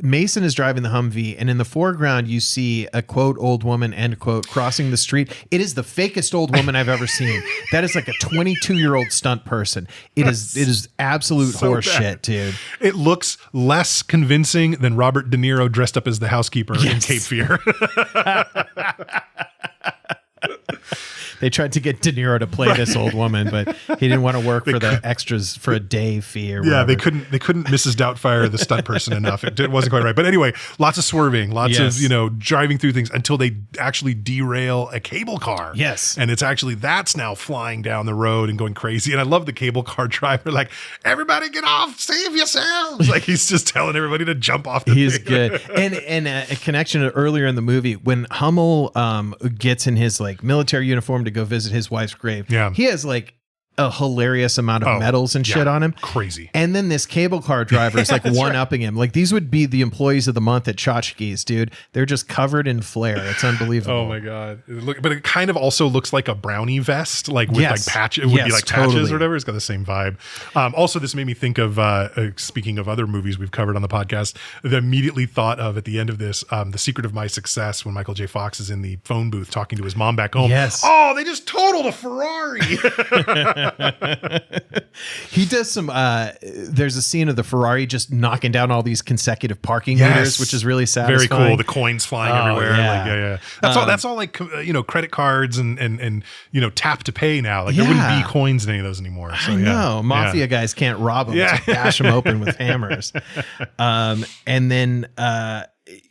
Mason is driving the Humvee, and in the foreground, you see a quote old woman end quote crossing the street. It is the fakest old woman I've ever seen. That is like a 22-year-old stunt person. It is absolute horse shit, dude. It looks less convincing than Robert De Niro dressed up as the housekeeper in Cape Fear. They tried to get De Niro to play this old woman, but he didn't want to work for the extras for a day fee or whatever. They couldn't Mrs. Doubtfire the stunt person enough. It wasn't quite right. But anyway, lots of swerving, lots of, driving through things until they actually derail a cable car. Yes. And that's now flying down the road and going crazy. And I love the cable car driver, like, everybody get off, save yourselves. Like he's just telling everybody to jump off the thing. He's good. And a connection to earlier in the movie when Hummel gets in his like military uniform to go visit his wife's grave. Yeah. He has like a hilarious amount of medals and shit on him. Crazy. And then this cable car driver is like one-upping him. Like these would be the employees of the month at Tchotchkes, dude. They're just covered in flair. It's unbelievable. Oh my God. But it kind of also looks like a brownie vest, like with like patches. It would be like patches or whatever. It's got the same vibe. Also, this made me think of, speaking of other movies we've covered on the podcast, the immediately thought of at the end of this, The Secret of My Success, when Michael J. Fox is in the phone booth talking to his mom back home. Yes. Oh, they just totaled a Ferrari. He does some there's a scene of the Ferrari just knocking down all these consecutive parking meters, which is really satisfying. Very cool. The coins flying everywhere. Yeah. That's all like credit cards and tap to pay now. Like there wouldn't be coins in any of those anymore. So, I know. Mafia guys can't rob them. Yeah. Bash them open with hammers. And then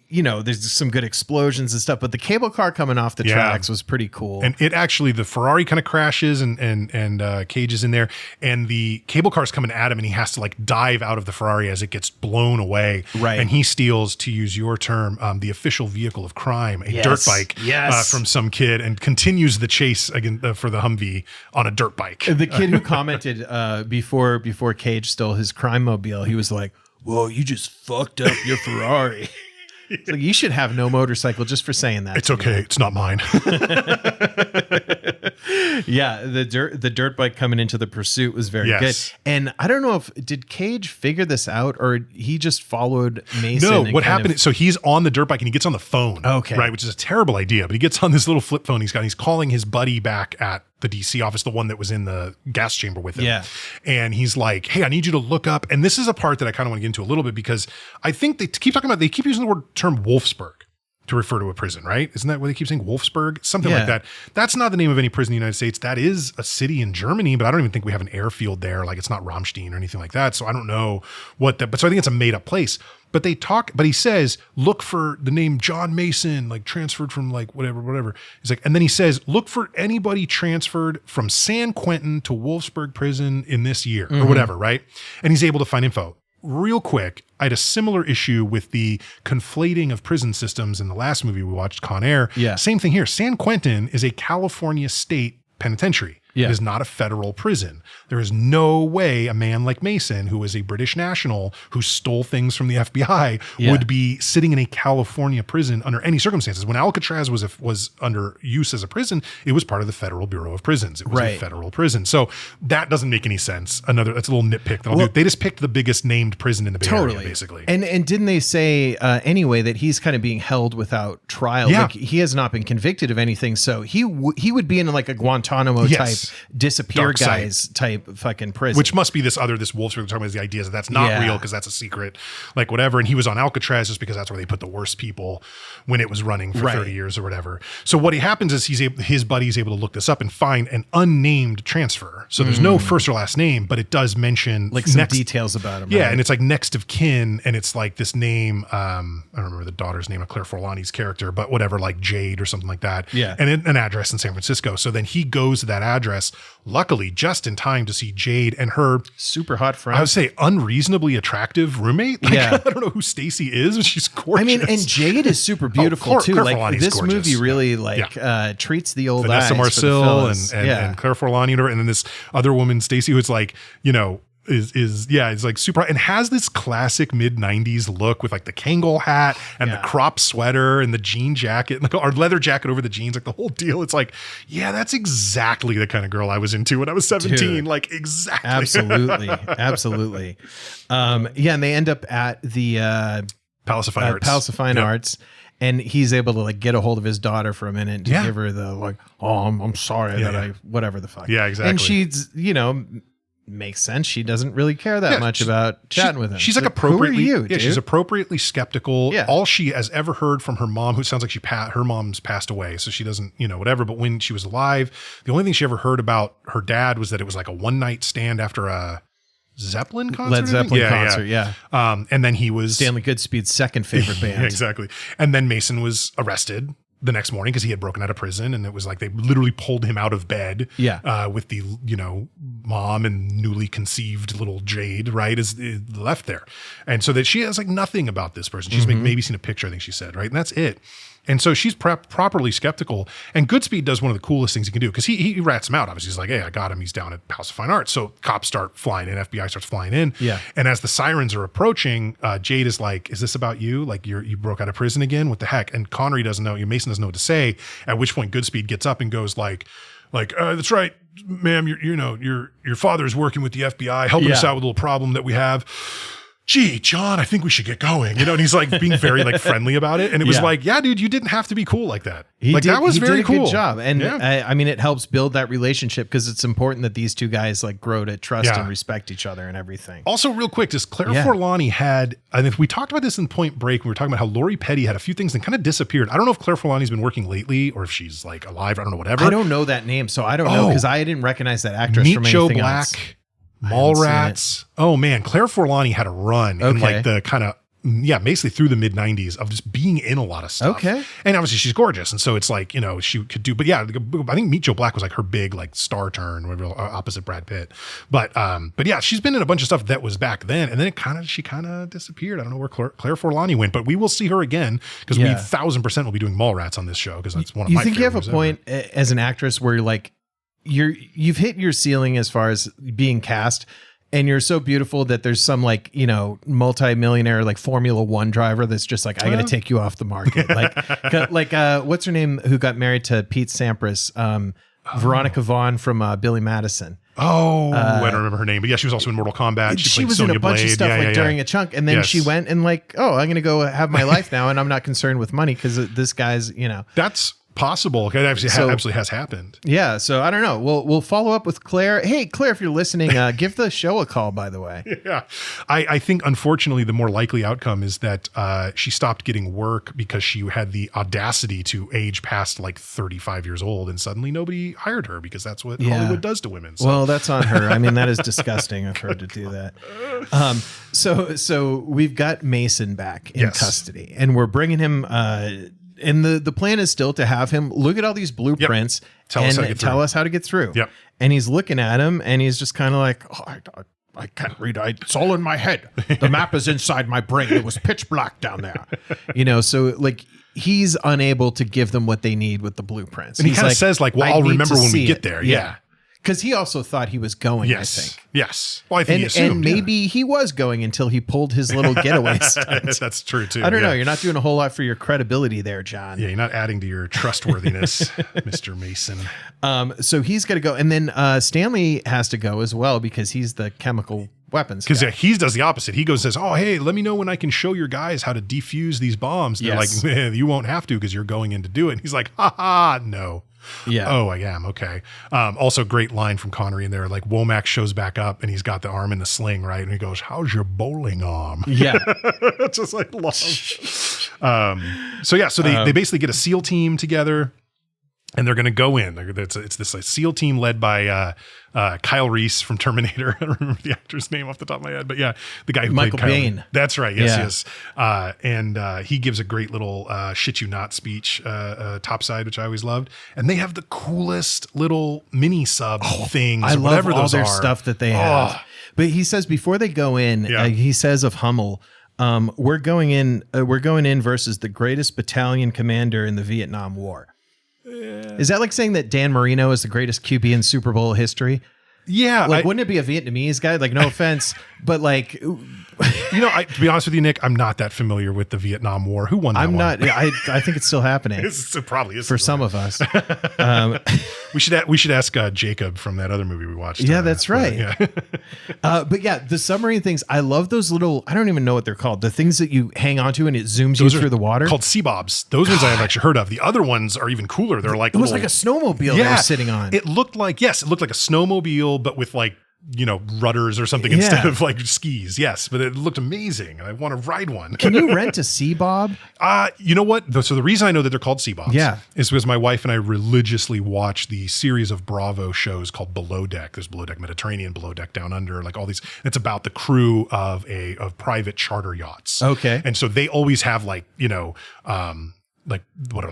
there's some good explosions and stuff, but the cable car coming off the tracks was pretty cool. And it actually, the Ferrari kind of crashes and Cage is in there, and the cable car's coming at him, and he has to like dive out of the Ferrari as it gets blown away. Right. And he steals, to use your term, the official vehicle of crime, a dirt bike from some kid, and continues the chase again for the Humvee on a dirt bike. The kid who commented before Cage stole his crime mobile, he was like, "Whoa, you just fucked up your Ferrari." It's like, you should have no motorcycle just for saying that. It's okay. It's not mine. Yeah, the dirt bike coming into the pursuit was very good. And I don't know did Cage figure this out or he just followed Mason? No, what happened? So he's on the dirt bike and he gets on the phone. Okay. Right, which is a terrible idea. But he gets on this little flip phone he's calling his buddy back at the DC office, the one that was in the gas chamber with him. Yeah. And he's like, hey, I need you to look up. And this is a part that I kind of want to get into a little bit because I think they keep using the term Wolfsburg to refer to a prison, right? Isn't that what they keep saying? Wolfsburg? Something like that. That's not the name of any prison in the United States. That is a city in Germany, but I don't even think we have an airfield there. Like it's not Ramstein or anything like that. So I don't know but so I think it's a made up place. But he says, look for the name John Mason, like transferred from like whatever. He's like, and then he says, look for anybody transferred from San Quentin to Wolfsburg prison in this year or whatever, right? And he's able to find info. Real quick, I had a similar issue with the conflating of prison systems in the last movie we watched, Con Air. Yeah. Same thing here. San Quentin is a California state penitentiary. Yeah. It is not a federal prison. There is no way a man like Mason, who is a British national who stole things from the FBI, would be sitting in a California prison under any circumstances. When Alcatraz was under use as a prison, it was part of the Federal Bureau of Prisons. It was a federal prison. So that doesn't make any sense. That's a little nitpick that I'll do. They just picked the biggest named prison in the Bay Area, basically. And didn't they say anyway that he's kind of being held without trial? Yeah. Like he has not been convicted of anything. So he would be in like a Guantanamo type disappear Dark guys site. type fucking prison, which must be this Wolfsburg talking about the idea that that's not real because that's a secret, like whatever. And he was on Alcatraz just because that's where they put the worst people when it was running for 30 years or whatever. So what happens is his buddy is able to look this up and find an unnamed transfer. So there's no first or last name, but it does mention like some details about him. Yeah, and it's like next of kin, and it's like this name. I don't remember the daughter's name of Claire Forlani's character, but whatever, like Jade or something like that. Yeah, and an address in San Francisco. So then he goes to that address, luckily just in time to see Jade and her super hot friend. I would say unreasonably attractive roommate. Like, yeah, I don't know who Stacy is, but she's gorgeous. I mean, and Jade is super beautiful too. Claire like Forlani's this gorgeous. movie really treats the old Vanessa eyes Marcil and Claire Forlani, and then this other woman, Stacy, who's like, is like super and has this classic mid-90s look with like the Kangol hat and the crop sweater and the jean jacket, like our leather jacket over the jeans, like the whole deal. It's like, yeah, that's exactly the kind of girl I was into when I was 17. Dude, like exactly. Absolutely. And they end up at the Palace of Fine Arts. Palace of Fine Arts. And he's able to like get a hold of his daughter for a minute to give her the like, oh, I'm sorry that I whatever the fuck. Yeah, exactly. And she's, makes sense. She doesn't really care that much about chatting with him. She's like appropriately, who are you, she's appropriately skeptical. Yeah. All she has ever heard from her mom, who sounds like her mom's passed away, so she doesn't, whatever. But when she was alive, the only thing she ever heard about her dad was that it was like a one night stand after a Zeppelin concert. Led Zeppelin concert, yeah. And then he was Stanley Goodspeed's second favorite band. Yeah, exactly. And then Mason was arrested the next morning because he had broken out of prison, and it was like they literally pulled him out of bed with the mom and newly conceived little Jade is left there, and so that she has like nothing about this person. She's maybe seen a picture, I think she said, right, and that's it. And so she's properly skeptical. And Goodspeed does one of the coolest things he can do because he rats him out. Obviously, he's like, hey, I got him. He's down at Palace of Fine Arts. So cops start flying in. FBI starts flying in. Yeah. And as the sirens are approaching, Jade is like, is this about you? Like you broke out of prison again? What the heck? And Connery doesn't know. Mason doesn't know what to say. At which point Goodspeed gets up and goes like, that's right, ma'am. Your father is working with the FBI, helping us out with a little problem that we have. gee, John, I think we should get going. And he's like being very like friendly about it. And it was like, yeah, dude, you didn't have to be cool like that. That was very cool. Good job. And I mean, it helps build that relationship because it's important that these two guys like grow to trust and respect each other and everything. Also, real quick, just Claire Forlani had, I think we talked about this in Point Break. We were talking about how Lori Petty had a few things and kind of disappeared. I don't know if Claire Forlani's been working lately or if she's like alive. I don't know, whatever. I don't know that name. So I don't know because I didn't recognize that actress from Joe anything Black. else. Mallrats. Oh man, Claire Forlani had a run in like the kind of basically through the mid 90s of just being in a lot of stuff. Okay. And obviously she's gorgeous. And so it's like, she could do, but yeah, I think Meet Joe Black was like her big like star turn opposite Brad Pitt. But yeah, she's been in a bunch of stuff that was back then. And then she kind of disappeared. I don't know where Claire Forlani went, but we will see her again because we 1000% will be doing Mallrats on this show because that's one of my favorites. You think you have a point as an actress where you're like, you've hit your ceiling as far as being cast and you're so beautiful that there's some like, multi-millionaire like Formula One driver that's just like, I got to take you off the market. Like what's her name who got married to Pete Sampras? Veronica Vaughn from Billy Madison. Oh, I don't remember her name, but yeah, she was also in Mortal Kombat. She was in a bunch of stuff during a chunk. And then she went and like, oh, I'm going to go have my life now. And I'm not concerned with money because this guy's, That's possible. It absolutely has happened. Yeah. So I don't know. We'll follow up with Claire. Hey, Claire, if you're listening, give the show a call, by the way. Yeah. I think, unfortunately, the more likely outcome is that she stopped getting work because she had the audacity to age past like 35 years old and suddenly nobody hired her because that's what Hollywood does to women. So. Well, that's on her. I mean, that is disgusting of her to do that. So we've got Mason back in custody and we're bringing him and the plan is still to have him look at all these blueprints and tell us how to get through. Yep. And he's looking at him and he's just kind of like, I can't read. It's all in my head. The map is inside my brain. It was pitch black down there. So like he's unable to give them what they need with the blueprints. And he kind of says like, well, I'll remember when we get there. Yeah. Because he also thought he was going, I think. Yes. Well, I think he assumed. And maybe he was going until he pulled his little getaway stunt. That's true, too. I don't know. You're not doing a whole lot for your credibility there, John. Yeah, you're not adding to your trustworthiness, Mr. Mason. So he's got to go. And then Stanley has to go as well because he's the chemical weapons guy. Because he does the opposite. He goes and says, oh, hey, let me know when I can show your guys how to defuse these bombs. They're like, man, you won't have to because you're going in to do it. And he's like, no. Yeah. Oh, I am. Okay. Also, great line from Connery in there. Like Womack shows back up and he's got the arm in the sling, right? And he goes, how's your bowling arm? Yeah. Just like love. So they basically get a SEAL team together and they're going to go in. It's this like, SEAL team led by Kyle Reese from Terminator. I don't remember the actor's name off the top of my head, but yeah, the guy who Michael played Kyle. Biehn. That's right. Yes. And he gives a great little shit you not speech topside, which I always loved. And they have the coolest little mini sub things. I love all their stuff that they have. But he says before they go in, he says of Hummel, we're going in versus the greatest battalion commander in the Vietnam War. Is that like saying that Dan Marino is the greatest QB in Super Bowl history? Yeah. Like, wouldn't it be a Vietnamese guy? Like, no offense, but like, to be honest with you, Nick, I'm not that familiar with the Vietnam War. Who won that one? I think it's still happening. It probably is. For some of us. We should ask Jacob from that other movie we watched. Yeah, that's right. But yeah, the submarine things, I love those little, I don't even know what they're called. The things that you hang onto and it zooms you through the water. Called sea bobs. Those ones I have actually heard of. The other ones are even cooler. They're like, it was like a snowmobile they were sitting on. It looked like a snowmobile, but with like, rudders or something instead of like skis. Yes, but it looked amazing. I want to ride one. Can you rent a sea bob? You know what? So the reason I know that they're called sea bobs is because my wife and I religiously watch the series of Bravo shows called Below Deck. There's Below Deck Mediterranean, Below Deck Down Under, like all these. It's about the crew of private charter yachts. Okay. And so they always have like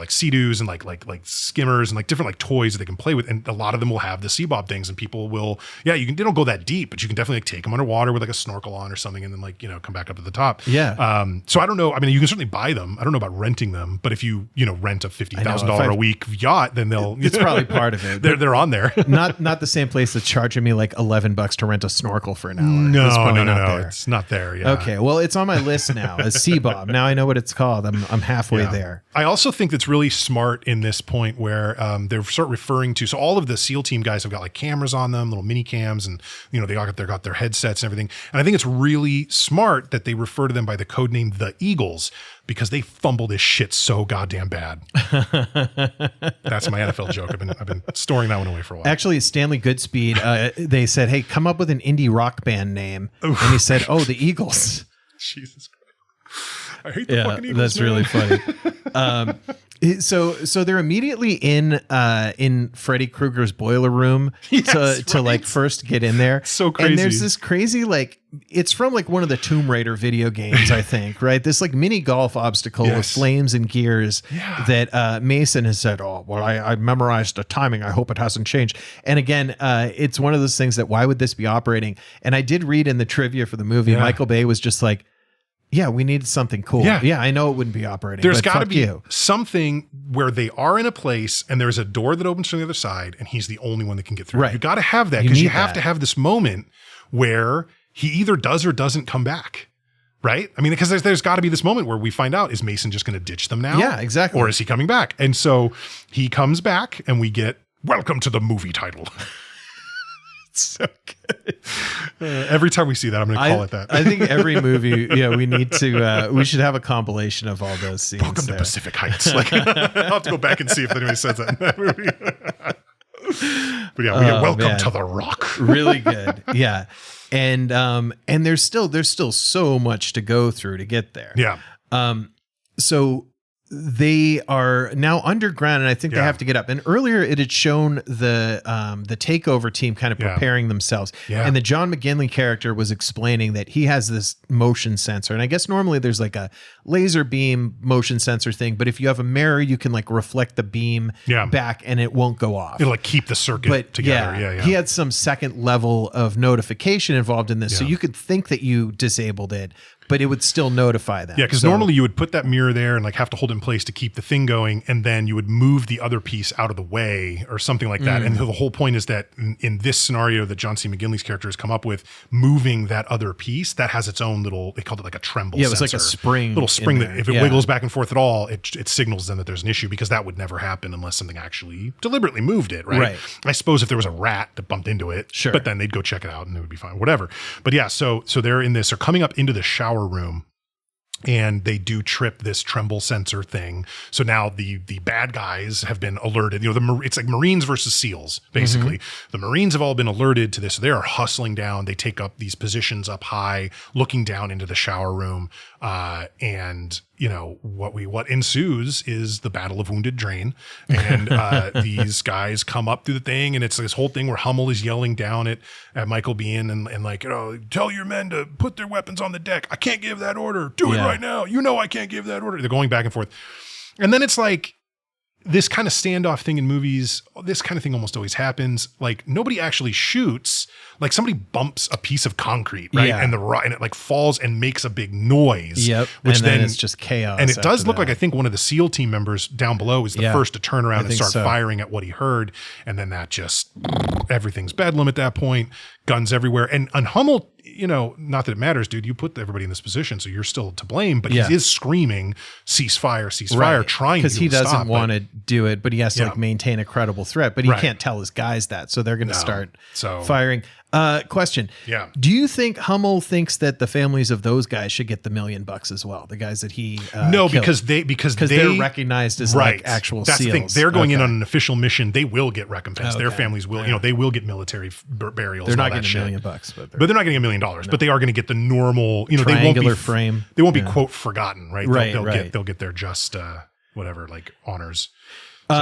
Sea-Doos and like skimmers and like different like toys that they can play with, and a lot of them will have the sea bob things, and people will they don't go that deep, but you can definitely like take them underwater with like a snorkel on or something, and then like come back up to the top. So I don't know. I mean, you can certainly buy them. I don't know about renting them, but if you rent a $50,000 a week yacht, then they'll it's probably part of it. They're on there. not the same place that's charging me like $11 to rent a snorkel for an hour. No, it's not there. Yeah. Okay, well, it's on my list now. A sea bob. Now I know what it's called. I'm halfway there. I also think that's really smart in this point where they start referring to, so all of the SEAL team guys have got like cameras on them, little mini cams, and they all got their headsets and everything. And I think it's really smart that they refer to them by the code name the Eagles, because they fumble this shit so goddamn bad. That's my NFL joke. I've been storing that one away for a while. Actually, Stanley Goodspeed, they said, hey, come up with an indie rock band name. And he said, oh, the Eagles. Jesus Christ. I hate the fucking Eagles. That's really funny. So they're immediately in Freddy Krueger's boiler room to like first get in there. So crazy. And there's this crazy, like, it's from like one of the Tomb Raider video games, I think, right? This like mini golf obstacle with flames and gears that Mason has said, oh, well, I memorized the timing. I hope it hasn't changed. And again, it's one of those things that why would this be operating? And I did read in the trivia for the movie, Michael Bay was just like, yeah, we needed something cool. Yeah, I know it wouldn't be operating. There's got to be something where they are in a place and there's a door that opens from the other side and he's the only one that can get through. Right. You got to have that because you have to have this moment where he either does or doesn't come back. Right? I mean, because there's got to be this moment where we find out, is Mason just going to ditch them now? Yeah, exactly. Or is he coming back? And so he comes back and we get, welcome to the movie title. So good. Every time we see that, I'm going to call it that. I think every movie, we need to, we should have a compilation of all those scenes. Welcome to Pacific Heights. Like, I'll have to go back and see if anybody says that in that movie. But yeah, we get welcome to the Rock. Really good. Yeah. And there's still so much to go through to get there. Yeah. So they are now underground, and I think they have to get up. And earlier it had shown the takeover team kind of preparing themselves. Yeah. And the John McGinley character was explaining that he has this motion sensor. And I guess normally there's like a laser beam motion sensor thing, but if you have a mirror, you can like reflect the beam back and it won't go off. It'll like keep the circuit together. Yeah. He had some second level of notification involved in this. Yeah. So you could think that you disabled it, but it would still notify them. Yeah, because normally you would put that mirror there and like have to hold it in place to keep the thing going, and then you would move the other piece out of the way or something like that. And the whole point is that in this scenario that John C. McGinley's character has come up with, moving that other piece, that has its own little, they called it like a tremble sensor. Yeah, it was like a spring. Little spring that if it wiggles back and forth at all, it signals then that there's an issue, because that would never happen unless something actually deliberately moved it, right? I suppose if there was a rat that bumped into it, but then they'd go check it out and it would be fine, whatever. But yeah, so they're in this, they're coming up into the shower room, and they do trip this tremble sensor thing. So now the bad guys have been alerted. It's like Marines versus SEALs, basically. The Marines have all been alerted to this. So they are hustling down. They take up these positions up high, looking down into the shower room. And what ensues is the Battle of Wounded Drain. And these guys come up through the thing, and it's this whole thing where Hummel is yelling down at Michael Biehn and like, tell your men to put their weapons on the deck. I can't give that order. Do it right now. I can't give that order. They're going back and forth. And then it's like this kind of standoff thing in movies, this kind of thing almost always happens. Like nobody actually shoots. Like somebody bumps a piece of concrete, right? Yeah. And it like falls and makes a big noise. Yep. Which and then it's just chaos. And it does look like, I think one of the SEAL team members down below is the first to turn around and start firing at what he heard. And then that just, everything's bedlam at that point. Guns everywhere. And Hummel, not that it matters, dude. You put everybody in this position, so you're still to blame. But he is screaming, ceasefire, trying to, because he doesn't want to do it, but he has to like maintain a credible threat. But he can't tell his guys that, so they're going to start firing. Question. Yeah. Do you think Hummel thinks that the families of those guys should get the $1 million as well? The guys that he no, killed? because they're recognized as like actual That's SEALs. The thing. They're going in on an official mission. They will get recompense. Their families will, they will get military burials. They're not getting $1 million, but they're not getting $1 million. No. But they are going to get the normal, triangular frame. They won't be quote forgotten, right? They'll get their just whatever, like honors.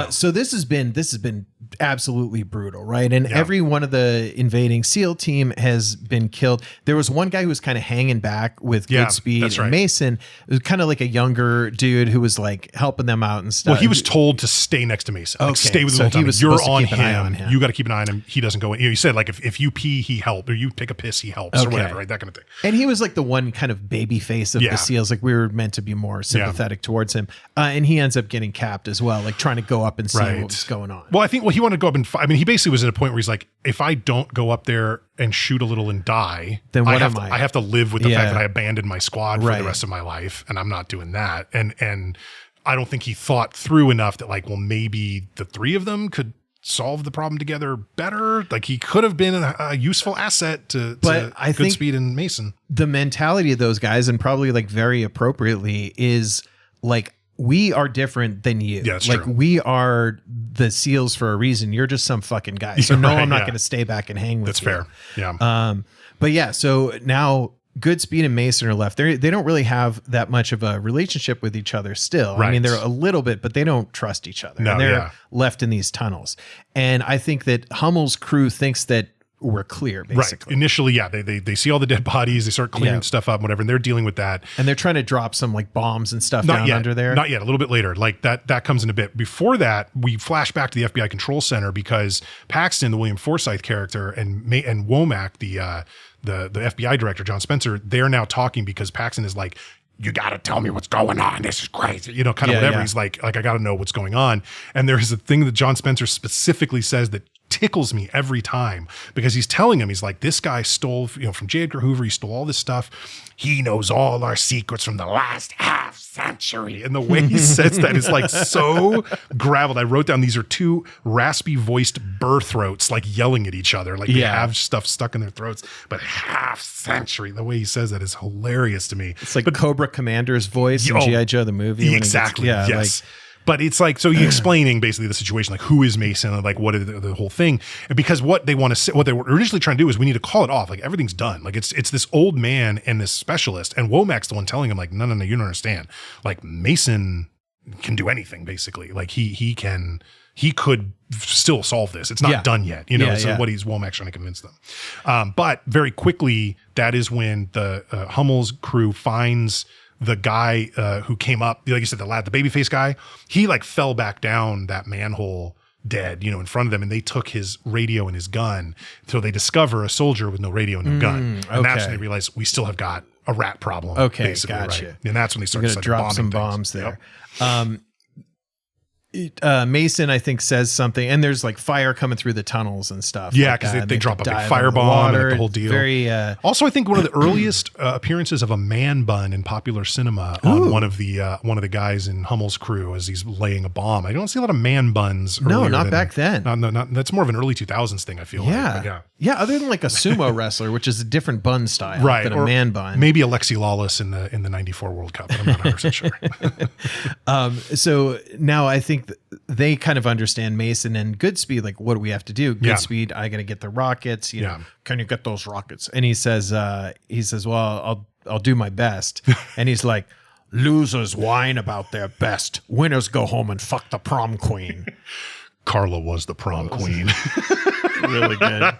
So this has been absolutely brutal, right? And every one of the invading SEAL team has been killed. There was one guy who was kind of hanging back with Goodspeed and Mason. It was kind of like a younger dude who was like helping them out and stuff. Well, he was told to stay next to Mason. Like, stay with him. He was You're on him. You got to keep an eye on him. He doesn't go in. You said like if you pee, he helps, or you take a piss, he helps, or whatever, right? That kind of thing. And he was like the one kind of baby face of the SEALs. Like we were meant to be more sympathetic towards him. And he ends up getting capped as well, like trying to go up and see what was going on. Well, I think he wanted to go up and fight. I mean, he basically was at a point where he's like, if I don't go up there and shoot a little and die, then I have to live with the fact that I abandoned my squad for the rest of my life, and I'm not doing that. And I don't think he thought through enough that like, well, maybe the three of them could solve the problem together better. Like he could have been a useful asset to I think Goodspeed and Mason. The mentality of those guys, and probably like very appropriately, is like, we are different than you. Yeah, that's like true. we are the SEALs for a reason. You're just some fucking guy. So no, I'm not going to stay back and hang with That's you. fair. Yeah. But yeah, so now Goodspeed and Mason are left. They don't really have that much of a relationship with each other still. Right. I mean, they're a little bit, but they don't trust each other. No, and they're yeah. left in these tunnels. And I think that Hummel's crew thinks that we're clear, basically. Right. Initially, yeah, they see all the dead bodies, they start cleaning stuff up, whatever, and they're dealing with that. And they're trying to drop some like bombs and stuff down under there. Not yet. A little bit later. Like that comes in a bit. Before that, we flash back to the FBI control center because Paxton, the William Forsythe character, and Womack, the FBI director, John Spencer, they're now talking because Paxton is like, you got to tell me what's going on. This is crazy. You know, kind of whatever. Yeah. He's like, I got to know what's going on. And there's a thing that John Spencer specifically says that tickles me every time because he's telling him, he's like, this guy stole, from J. Edgar Hoover, he stole all this stuff. He knows all our secrets from the last half century. And the way he says that is like so graveled. I wrote down, these are two raspy voiced burr throats, like yelling at each other. Like they have stuff stuck in their throats, but half century. The way he says that is hilarious to me. It's like Cobra Commander's voice in G.I. Joe, the movie. Exactly. Yes. But it's like, so you're explaining basically the situation, like who is Mason and like what is the whole thing. And because what they want to say, what they were originally trying to do is we need to call it off. Like everything's done. Like it's this old man and this specialist, and Womack's the one telling him like, no, you don't understand. Like Mason can do anything basically. Like he could still solve this. It's not done yet. What Womack's trying to convince them. But very quickly, that is when the Hummel's crew finds the guy who came up, like you said, the babyface guy, he like fell back down that manhole dead, in front of them, and they took his radio and his gun. So they discover a soldier with no radio and no gun. And that's when they realize we still have got a rat problem. Okay, basically, gotcha. Right? And that's when they start to drop some bombs there. Yep. Mason, I think, says something, and there's like fire coming through the tunnels and stuff. Yeah, because they drop a big firebomb and the whole deal. Very. Also, I think one of the earliest appearances of a man bun in popular cinema on one of the guys in Hummel's crew as he's laying a bomb. I don't see a lot of man buns. No, not back then. No, that's more of an early 2000s thing. I feel like. Yeah. Other than like a sumo wrestler, which is a different bun style than a man bun. Maybe Alexi Lawless in the '94 World Cup. But I'm not 100% sure. So now I think they kind of understand Mason and Goodspeed. Like, what do we have to do? Goodspeed, I got to get the rockets. You know, can you get those rockets? And he says, well, I'll do my best. And he's like, losers whine about their best. Winners go home and fuck the prom queen. Carla was the prom queen. Really good.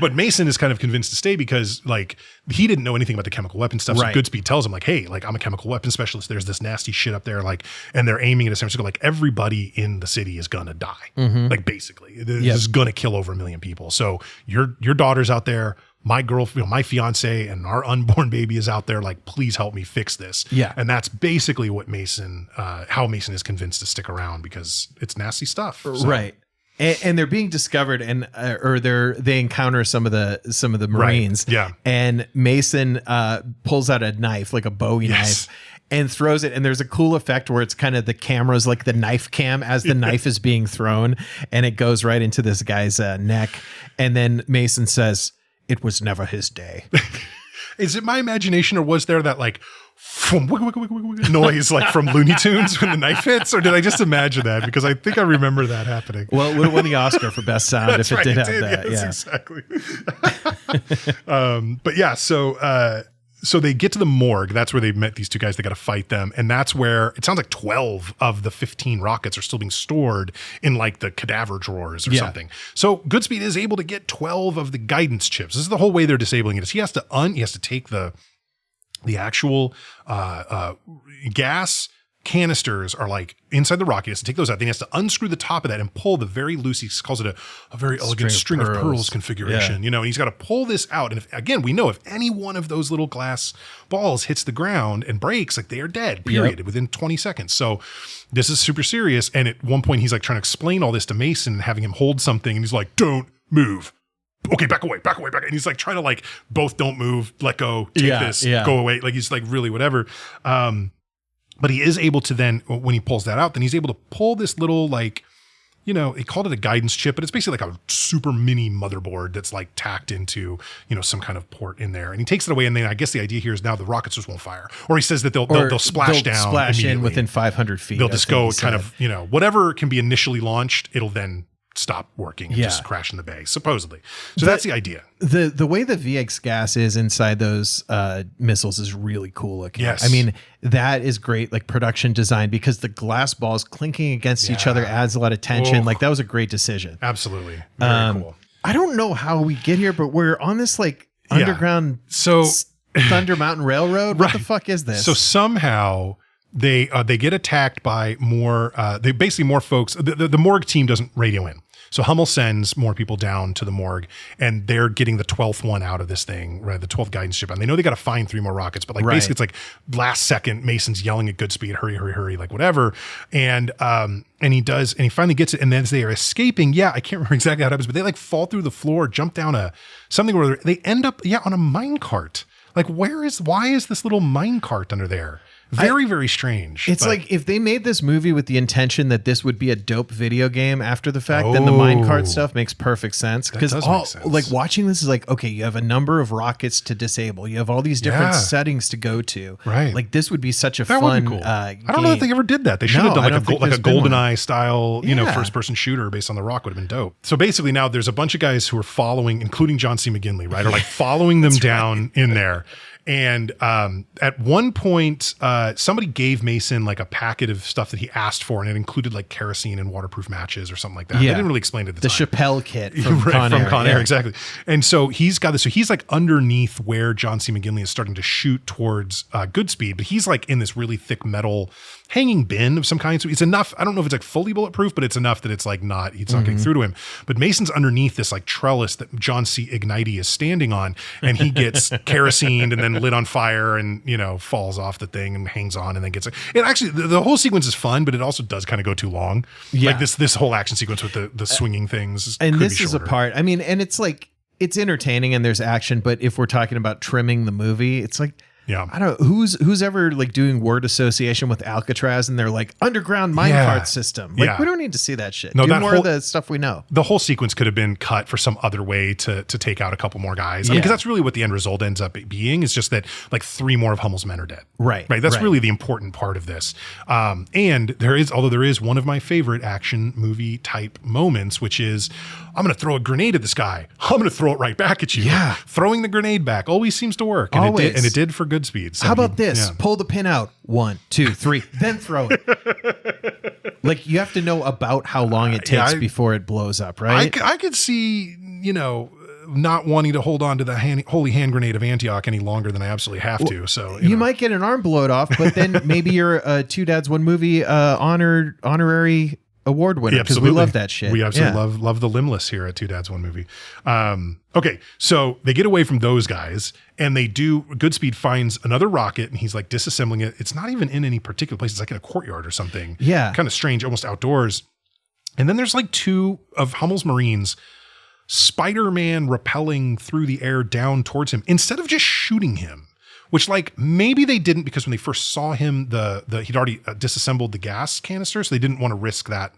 But Mason is kind of convinced to stay because like he didn't know anything about the chemical weapon stuff. So Goodspeed tells him like, hey, like I'm a chemical weapon specialist. There's this nasty shit up there. Like, and they're aiming at San Francisco. Like everybody in the city is gonna die. Mm-hmm. Like basically, this is gonna kill over 1 million people. So your daughter's out there. My girl, my fiance and our unborn baby is out there. Like, please help me fix this. Yeah. And that's basically what how Mason is convinced to stick around because it's nasty stuff. So. Right. And they're being discovered, and they encounter some of the Marines. Right. Yeah. And Mason pulls out a knife, like a Bowie knife, and throws it. And there's a cool effect where it's kind of the camera's like the knife cam as the knife is being thrown, and it goes right into this guy's neck. And then Mason says, "It was never his day." Is it my imagination, or was there that like noise like from Looney Tunes when the knife hits, or did I just imagine that? Because I think I remember that happening. Well, it would have won the Oscar for best sound if it did have that. Yes, exactly. But yeah, so they get to the morgue. That's where they met these two guys. They got to fight them. And that's where it sounds like 12 of the 15 rockets are still being stored in like the cadaver drawers or something. So Goodspeed is able to get 12 of the guidance chips. This is the whole way they're disabling it. Is he has to take the actual gas canisters are like inside the rocket. He has to take those out. Then he has to unscrew the top of that and pull the very loose, he calls it a very elegant string of pearls configuration, and he's got to pull this out. And if any one of those little glass balls hits the ground and breaks, like they are dead, period, within 20 seconds. So this is super serious. And at one point he's like trying to explain all this to Mason, having him hold something. And he's like, don't move. Okay, back away. And he's like trying to like, both don't move, let go, take this, go away. Like he's like really whatever. But he is able to then, when he pulls that out, then he's able to pull this little like, you know, they called it a guidance chip, but it's basically like a super mini motherboard that's like tacked into, you know, some kind of port in there. And he takes it away. And then I guess the idea here is now the rockets just won't fire. Or he says that they'll splash down. Splash in within 500 feet. They'll just go kind of, you know, whatever can be initially launched, it'll then stop working and just crash in the bay, supposedly. So that's the idea. The way the VX gas is inside those missiles is really cool looking. Yes. I mean, that is great, like production design, because the glass balls clinking against each other adds a lot of tension. Like that was a great decision. Absolutely. Very cool. I don't know how we get here, but we're on this like underground Thunder Mountain Railroad. What the fuck is this? So somehow they get attacked by more folks. The morgue team doesn't radio in. So Hummel sends more people down to the morgue, and they're getting the 12th one out of this thing, right? The 12th guidance ship. And they know they got to find 3 more rockets, but like basically it's like last second, Mason's yelling at Goodspeed, hurry, hurry, hurry, like whatever. And he does, and he finally gets it. And then as they are escaping, I can't remember exactly how it happens, but they like fall through the floor, jump down something where they end up, on a mine cart. Like why is this little mine cart under there? Very strange. It's like if they made this movie with the intention that this would be a dope video game after the fact, then the minecart stuff makes perfect sense. Because like watching this is like, okay, you have a number of rockets to disable. You have all these different settings to go to. Right. Like this would be such a fun cool. I don't know that they ever did that. They should have done like a GoldenEye style, first person shooter based on The Rock would have been dope. So basically now there's a bunch of guys who are following, including John C. McGinley, right? Are like following them down in there. And at one point, somebody gave Mason like a packet of stuff that he asked for, and it included like kerosene and waterproof matches or something like that. They didn't really explain it at the time. The Chappelle kit from Con Air. Exactly. And so he's got this. So he's like underneath where John C. McGinley is starting to shoot towards Goodspeed, but he's like in this really thick metal hanging bin of some kind. So it's enough. I don't know if it's like fully bulletproof, but it's enough that it's like it's not getting through to him. But Mason's underneath this like trellis that John C. Ignite is standing on, and he gets kerosened and then lit on fire and, falls off the thing and hangs on and then gets it. Actually, the whole sequence is fun, but it also does kind of go too long. Yeah. Like this whole action sequence with the swinging things. And this is a part, I mean, and it's like, it's entertaining and there's action, but if we're talking about trimming the movie, it's like, I don't know who's ever like doing word association with Alcatraz and they're like underground minecart system. Like we don't need to see that shit. No, do more of the stuff we know. The whole sequence could have been cut for some other way to take out a couple more guys. I mean, because that's really what the end result ends up being, is just that like 3 more of Hummel's men are dead. Right. That's really the important part of this. And there is one of my favorite action movie type moments, which is I'm going to throw a grenade at this guy. I'm going to throw it right back at you. Yeah. Throwing the grenade back always seems to work. And it did for Goodspeed. So how about this? Pull the pin out. 1, 2, 3, then throw it. Like you have to know about how long it takes before it blows up, right? I could see, not wanting to hold on to the holy hand grenade of Antioch any longer than I absolutely have to. So you might get an arm blowed off, but then maybe you're a Two Dads One Movie honorary award winner, because we love that shit. We absolutely love the limbless here at Two Dads One Movie. Okay, so they get away from those guys, and Goodspeed finds another rocket, and he's like disassembling it. It's not even in any particular place. It's like in a courtyard or something. Yeah. Kind of strange, almost outdoors. And then there's like 2 of Hummel's Marines Spider-Man rappelling through the air down towards him instead of just shooting him. Which, like, maybe they didn't, because when they first saw him, he'd already disassembled the gas canister, so they didn't want to risk that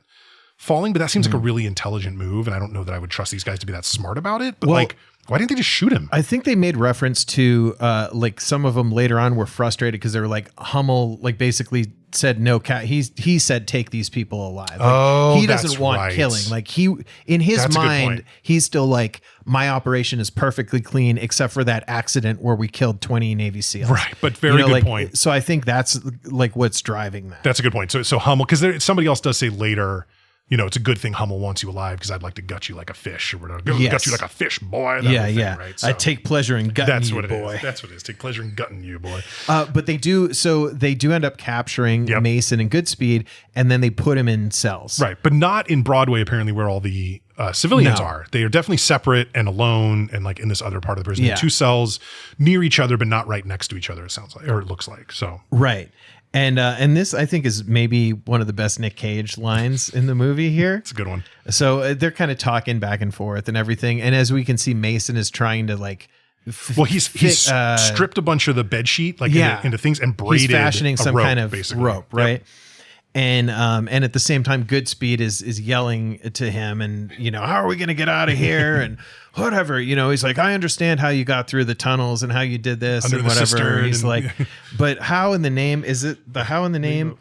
falling. But that seems like a really intelligent move, and I don't know that I would trust these guys to be that smart about it. But why didn't they just shoot him? I think they made reference to like some of them later on were frustrated because they were like, Hummel like basically said no, he said take these people alive. Like, he doesn't want killing. Like in his mind, he's still like, my operation is perfectly clean except for that accident where we killed 20 Navy SEALs. Right, but very good point. So I think that's like what's driving that. That's a good point. So Hummel, because somebody else does say later, it's a good thing Hummel wants you alive because I'd like to gut you like a fish, or whatever. Gut you like a fish, boy. Right? So I take pleasure in gutting you, boy. That's what it is. Take pleasure in gutting you, boy. But they do end up capturing Mason and Goodspeed, and then they put him in cells. Right, but not in Broadway, apparently, where all the civilians are. They are definitely separate and alone, and like in this other part of the prison. 2 cells near each other, but not right next to each other, it sounds like, or it looks like. So right. And this, I think, is maybe one of the best Nic Cage lines in the movie here. It's a good one. So they're kind of talking back and forth and everything. And as we can see, Mason is trying to like, Well, he's stripped a bunch of the bed sheet into things and braided. He's fashioning some rope, kind of basically. rope, right? Yep. And at the same time, Goodspeed is yelling to him, and how are we going to get out of here? And whatever, he's like, I understand how you got through the tunnels and how you did this under and the whatever. Cistern He's like, but how in the name is it? How in the name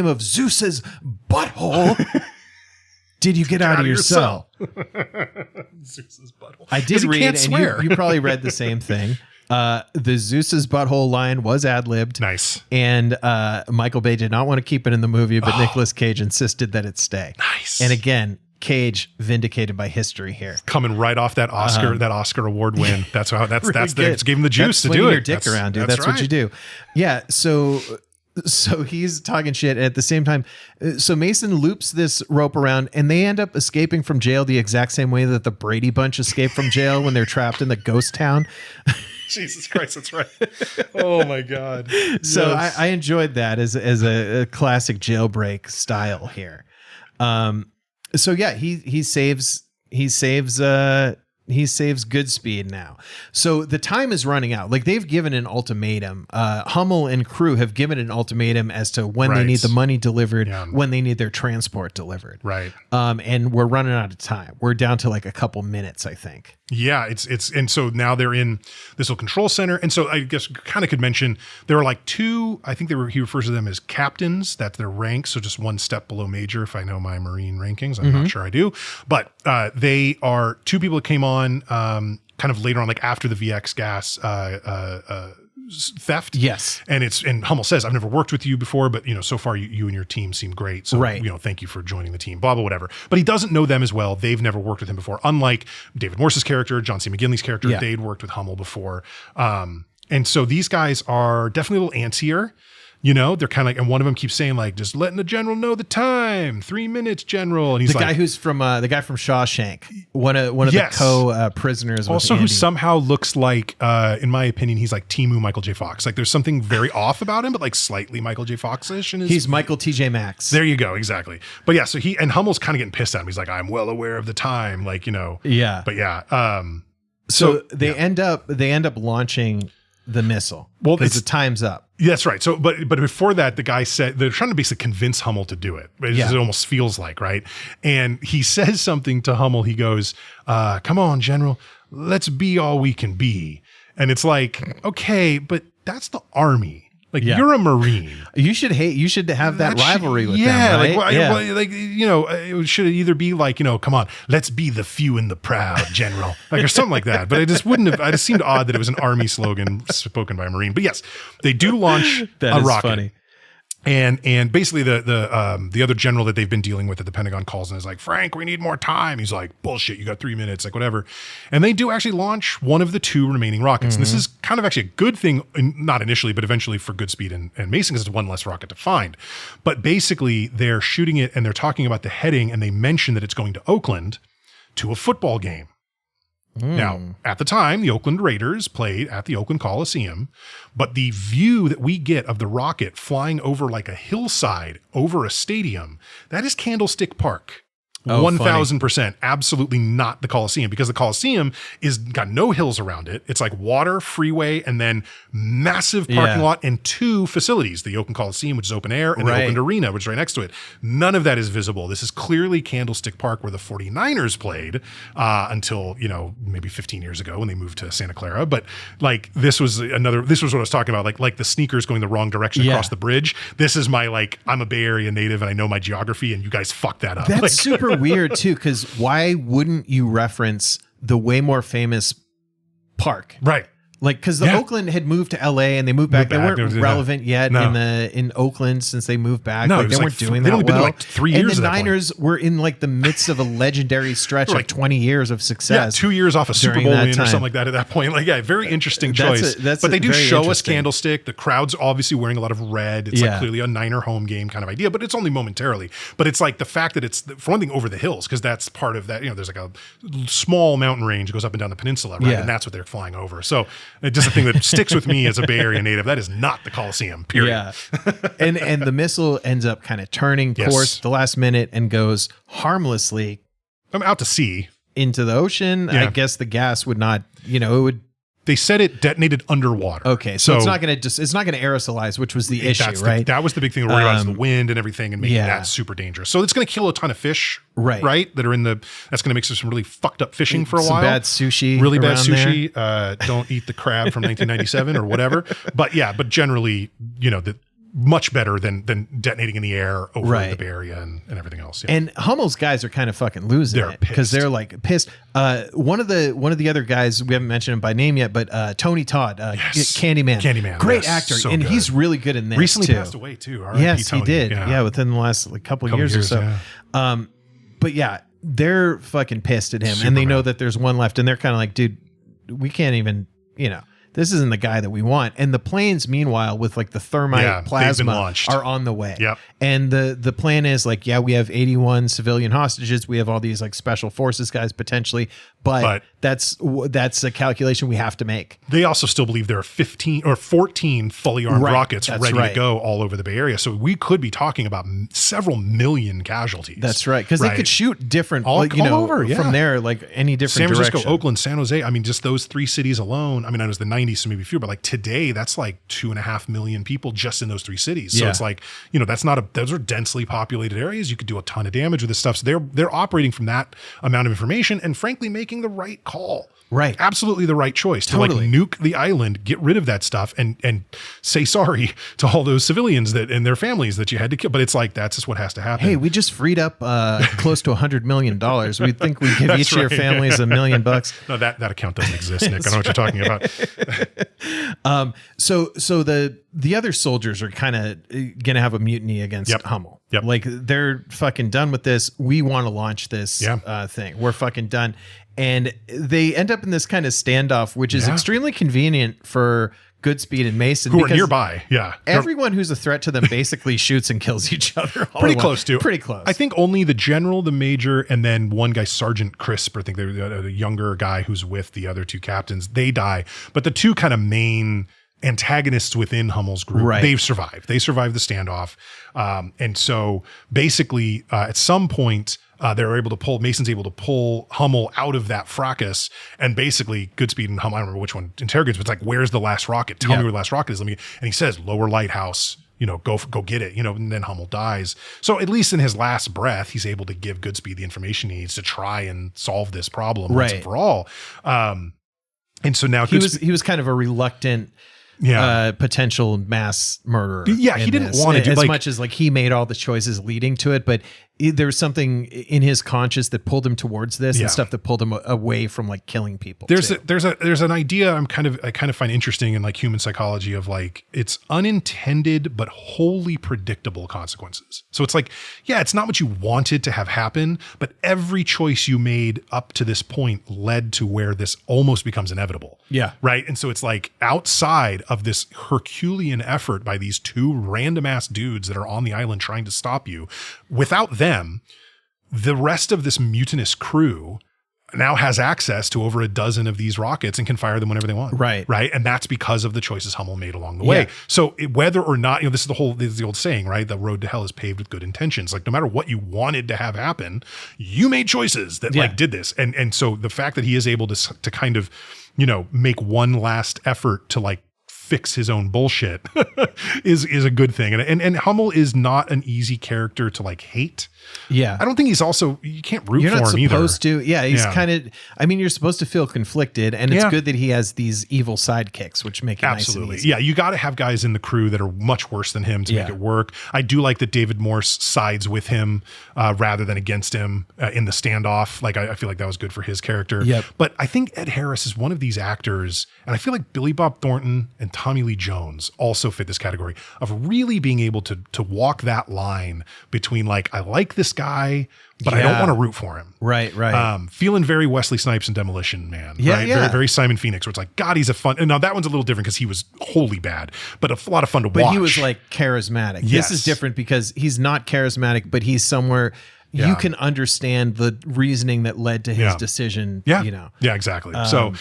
of Zeus's butthole did you get out of your cell? Zeus's butthole. I did read, and swear. You probably read the same thing. The Zeus's butthole line was ad-libbed. Nice. And Michael Bay did not want to keep it in the movie, but Nicolas Cage insisted that it stay. Nice. And again, Cage vindicated by history here. Coming right off that Oscar award win. That's how that's gave him the juice to do it. Your dick around, dude. That's what you do. Yeah. So he's talking shit. And at the same time, so Mason loops this rope around, and they end up escaping from jail the exact same way that the Brady Bunch escaped from jail when they're trapped in the ghost town. Jesus Christ, that's right. Oh my God. So yes. I enjoyed that as a classic jailbreak style here. So yeah, he saves Goodspeed now. So the time is running out. Like, they've given an ultimatum. Hummel and crew have given an ultimatum as to when they need the money delivered, when they need their transport delivered. Right. And we're running out of time. We're down to like a couple minutes, I think. Yeah, it's and so now they're in this little control center. And so I guess kind of could mention there are like two, I think he refers to them as captains. That's their rank. So just one step below major, if I know my Marine rankings. I'm not sure I do. But they are two people that came on kind of later on, like after the VX gas theft. Yes. And Hummel says, I've never worked with you before, but so far you and your team seem great. So, thank you for joining the team, blah, blah, whatever. But he doesn't know them as well. They've never worked with him before. Unlike David Morse's character, John C. McGinley's character, they'd worked with Hummel before. And so these guys are definitely a little antsier. They're kind of like, and one of them keeps saying like, just letting the general know the time, 3 minutes, general. And he's the guy who's from the guy from Shawshank, one of the co-prisoners. Also, who somehow looks like, in my opinion, he's like Timu Michael J. Fox. Like, there's something very off about him, but like slightly Michael J. Fox-ish. He's Michael T.J. Maxx. There you go, exactly. But yeah, so Hummel's kind of getting pissed at him. He's like, I'm well aware of the time, like Yeah. But yeah. So they end up launching the missile. Well, because the time's up. That's right. So, but before that, the guy said they're trying to basically convince Hummel to do it. It almost feels like, right? And he says something to Hummel. He goes, "Come on, General, let's be all we can be." And it's like, okay, but that's the Army. Like, you're a Marine. You should have that rivalry with them, right? It should either be like, come on, let's be the few and the proud, General, like, or something like that. But I just seemed odd that it was an Army slogan spoken by a Marine. But yes, they do launch a rocket. Funny. And basically the other general that they've been dealing with at the Pentagon calls and is like, Frank, we need more time. He's like, bullshit, you got 3 minutes, like whatever. And they do actually launch one of the two remaining rockets. And this is kind of actually a good thing, not initially, but eventually for Goodspeed and Mason, because it's one less rocket to find. But basically they're shooting it and they're talking about the heading, and they mention that it's going to Oakland to a football game. Now, at the time, the Oakland Raiders played at the Oakland Coliseum, but the view that we get of the rocket flying over like a hillside over a stadium, that is Candlestick Park. 1,000%. Absolutely not the Coliseum, because the Coliseum is got no hills around it. It's like water, freeway, and then massive parking lot and two facilities, the Oakland Coliseum, which is open air, and the Oakland Arena, which is right next to it. None of that is visible. This is clearly Candlestick Park, where the 49ers played until, maybe 15 years ago when they moved to Santa Clara. But like, this was what I was talking about, like the sneakers going the wrong direction across the bridge. This is my, like, I'm a Bay Area native and I know my geography, and you guys fucked that up. That's like, super weird too, because why wouldn't you reference the way more famous park? Right. Like, because the Oakland had moved to LA and they moved back. They weren't relevant yet in Oakland since they moved back. No, like, they weren't doing that well. Been like 3 years. And the Niners were in like the midst of a legendary stretch of 20 years of success. 2 years off a Super Bowl win or something like that at that point. Like, very interesting choice. But they do show us Candlestick. The crowd's obviously wearing a lot of red. It's like clearly a Niner home game kind of idea, but it's only momentarily. But it's like the fact that it's, for one thing, over the hills, because that's part of that. There's like a small mountain range that goes up and down the peninsula, right? And that's what they're flying over. So it's just a thing that sticks with me as a Bay Area native. That is not the Coliseum, period. Yeah. And the missile ends up kind of turning course at the last minute and goes harmlessly out to sea into the ocean. I guess the gas would not, it would They said it detonated underwater. Okay, so it's not going to aerosolize, which was the issue, right? That was the big thing to worry about, is the wind and everything, and making that super dangerous. So it's going to kill a ton of fish, right? That are in the. That's going to make some really fucked up fishing for a while. Bad sushi, really bad sushi. Don't eat the crab from 1997 or whatever. But generally, much better than detonating in the air over the Bay Area and everything else. Yeah. And Hummel's guys are kind of fucking losing it because they're like pissed. One of the other guys, we haven't mentioned him by name yet, but Tony Todd, Candyman, great actor, so and he's really good in this. Recently passed away too. Yes, Tony. He did. Yeah, within the last couple years or so. Yeah. But yeah, they're fucking pissed at him, and they know that there's one left, and they're kind of like, dude, we can't even, this isn't the guy that we want. And the planes, meanwhile, with like the thermite plasma, are on the way. Yep. And the plan is like, we have 81 civilian hostages. We have all these like special forces guys potentially, but that's a calculation we have to make. They also still believe there are 15 or 14 fully armed rockets ready to go all over the Bay Area. So we could be talking about several million casualties. That's right. Because they could shoot different, all over, from there, like any different San Francisco, direction. Oakland, San Jose. I mean, just those 3 cities alone. I mean, it was the 90s, so maybe fewer, but like today, that's like 2.5 million people just in those 3 cities. So it's like, those are densely populated areas. You could do a ton of damage with this stuff. So they're operating from that amount of information and frankly making the right call. Right. Absolutely the right choice to like nuke the island, get rid of that stuff and say sorry to all those civilians and their families that you had to kill. But it's like, that's just what has to happen. Hey, we just freed up close to $100 million. We think we give each of your families $1 million. No, that account doesn't exist, Nick. I know what you're talking about. So the other soldiers are kind of going to have a mutiny against Hummel. Yep. Like they're fucking done with this. We want to launch this thing. We're fucking done. And they end up in this kind of standoff, which is extremely convenient for Goodspeed and Mason. Who are nearby. Yeah. Everyone who's a threat to them basically shoots and kills each other. Pretty close to. Pretty close. I think only the general, the major, and then one guy, Sergeant Crisp, I think they're the younger guy who's with the other 2 captains. They die. But the 2 kind of main antagonists within Hummel's group, they've survived. They survived the standoff. And so basically at some point, Mason's able to pull Hummel out of that fracas, and basically Goodspeed and Hummel, I don't remember which one interrogates, but it's like, where's the last rocket? Tell me where the last rocket is. And he says, lower lighthouse, go get it, and then Hummel dies. So at least in his last breath, he's able to give Goodspeed the information he needs to try and solve this problem once and for all. And so now he was kind of a reluctant potential mass murderer. Yeah, he didn't want to do as much as like he made all the choices leading to it, but there was something in his conscience that pulled him towards this and stuff that pulled him away from like killing people. There's an idea I kind of find interesting in like human psychology of like, it's unintended but wholly predictable consequences. So it's like, it's not what you wanted to have happen, but every choice you made up to this point led to where this almost becomes inevitable. Yeah. Right. And so it's like, outside of this Herculean effort by these 2 random ass dudes that are on the island trying to stop you, without them, the rest of this mutinous crew now has access to over a dozen of these rockets and can fire them whenever they want. Right. And that's because of the choices Hummel made along the way. So whether or not, this is the old saying, right? The road to hell is paved with good intentions. Like no matter what you wanted to have happen, you made choices that like did this. And so the fact that he is able to kind of, make one last effort to like fix his own bullshit is a good thing. And Hummel is not an easy character to like hate. Yeah. I don't think he's also, you can't root for him either. You're not supposed to. Yeah. He's kind of, you're supposed to feel conflicted, and it's good that he has these evil sidekicks, which make it nice and easy. Yeah. You got to have guys in the crew that are much worse than him to make it work. I do like that David Morse sides with him rather than against him in the standoff. Like I feel like that was good for his character. Yep. But I think Ed Harris is one of these actors, and I feel like Billy Bob Thornton and Tommy Lee Jones also fit this category of really being able to walk that line between like, I like this guy, but I don't want to root for him. Right. Feeling very Wesley Snipes in Demolition Man. Yeah, right? Very, very Simon Phoenix, where it's like, God, he's a fun. And now that one's a little different because he was wholly bad, but a lot of fun to watch. But he was like charismatic. Yes. This is different because he's not charismatic, but he's somewhere. you can understand the reasoning that led to his decision. Yeah. You know? Yeah, exactly. So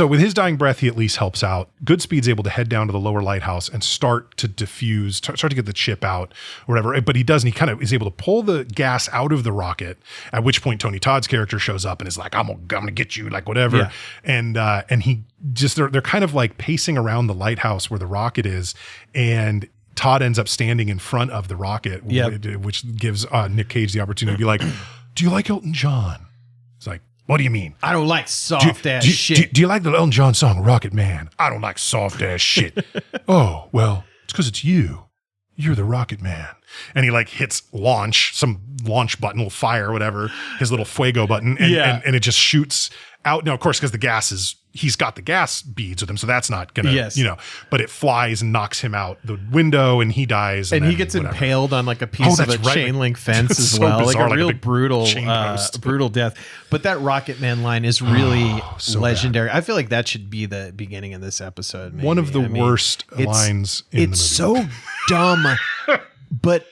with his dying breath, he at least helps out. Goodspeed's able to head down to the lower lighthouse and start to diffuse, start to get the chip out or whatever. But he does, and he kind of is able to pull the gas out of the rocket, at which point Tony Todd's character shows up and is like, I'm gonna get you, like whatever. Yeah. And he just, they're kind of like pacing around the lighthouse where the rocket is, and Todd ends up standing in front of the rocket, which gives Nic Cage the opportunity to be like, do you like Elton John? It's like, what do you mean? I don't like soft ass shit. Do you like the Elton John song Rocket Man? I don't like soft ass shit. Oh, well, it's because it's you. You're the Rocket Man. And he like hits launch, some launch button will fire, whatever, his little fuego button. And it just shoots out. Now, of course, because the gas is, he's got the gas beads with him, so that's not gonna, but it flies and knocks him out the window, and he dies. And he gets impaled on like a piece of a chain link fence as well, bizarre, like a real brutal death. But that Rocket Man line is really legendary. Bad. I feel like that should be the beginning of this episode. Maybe. One of the worst lines in the movie. It's so dumb, but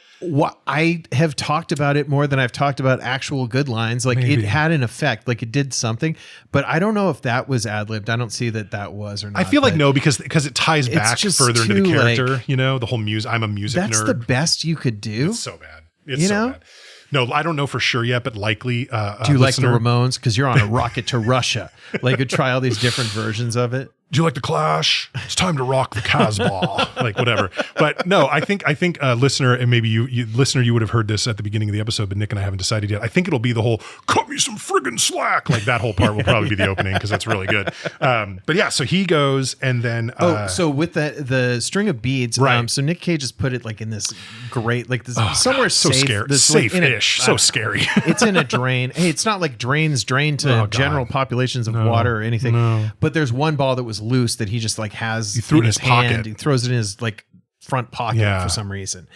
I have talked about it more than I've talked about actual good lines. Like it had an effect, like it did something, but I don't know if that was ad-libbed. I don't see that was or not. I feel like no, because it ties back further into the character, like, you know, the whole music. I'm a music nerd. That's the best you could do. It's so bad. It's so bad. No, I don't know for sure yet, but likely. Do you like the Ramones? Because you're on a rocket to Russia. Like, you try all these different versions of it. Do you like the Clash? It's time to rock the Casbah, like whatever. But no, I think listener, and maybe you listener, you would have heard this at the beginning of the episode, but Nick and I haven't decided yet. I think it'll be the whole "cut me some friggin' slack," like that whole part will probably be the opening because that's really good. But yeah, so he goes, and then so with the string of beads, right? So Nic Cage has put it like in this great, like this somewhere so safe, scary, safe-ish, so scary. It's in a drain. Hey, it's not like drains drain to general populations of water or anything. But there's one ball that was loose that he just like has. He threw it in his hand. pocket. He throws it in his like front pocket for some reason.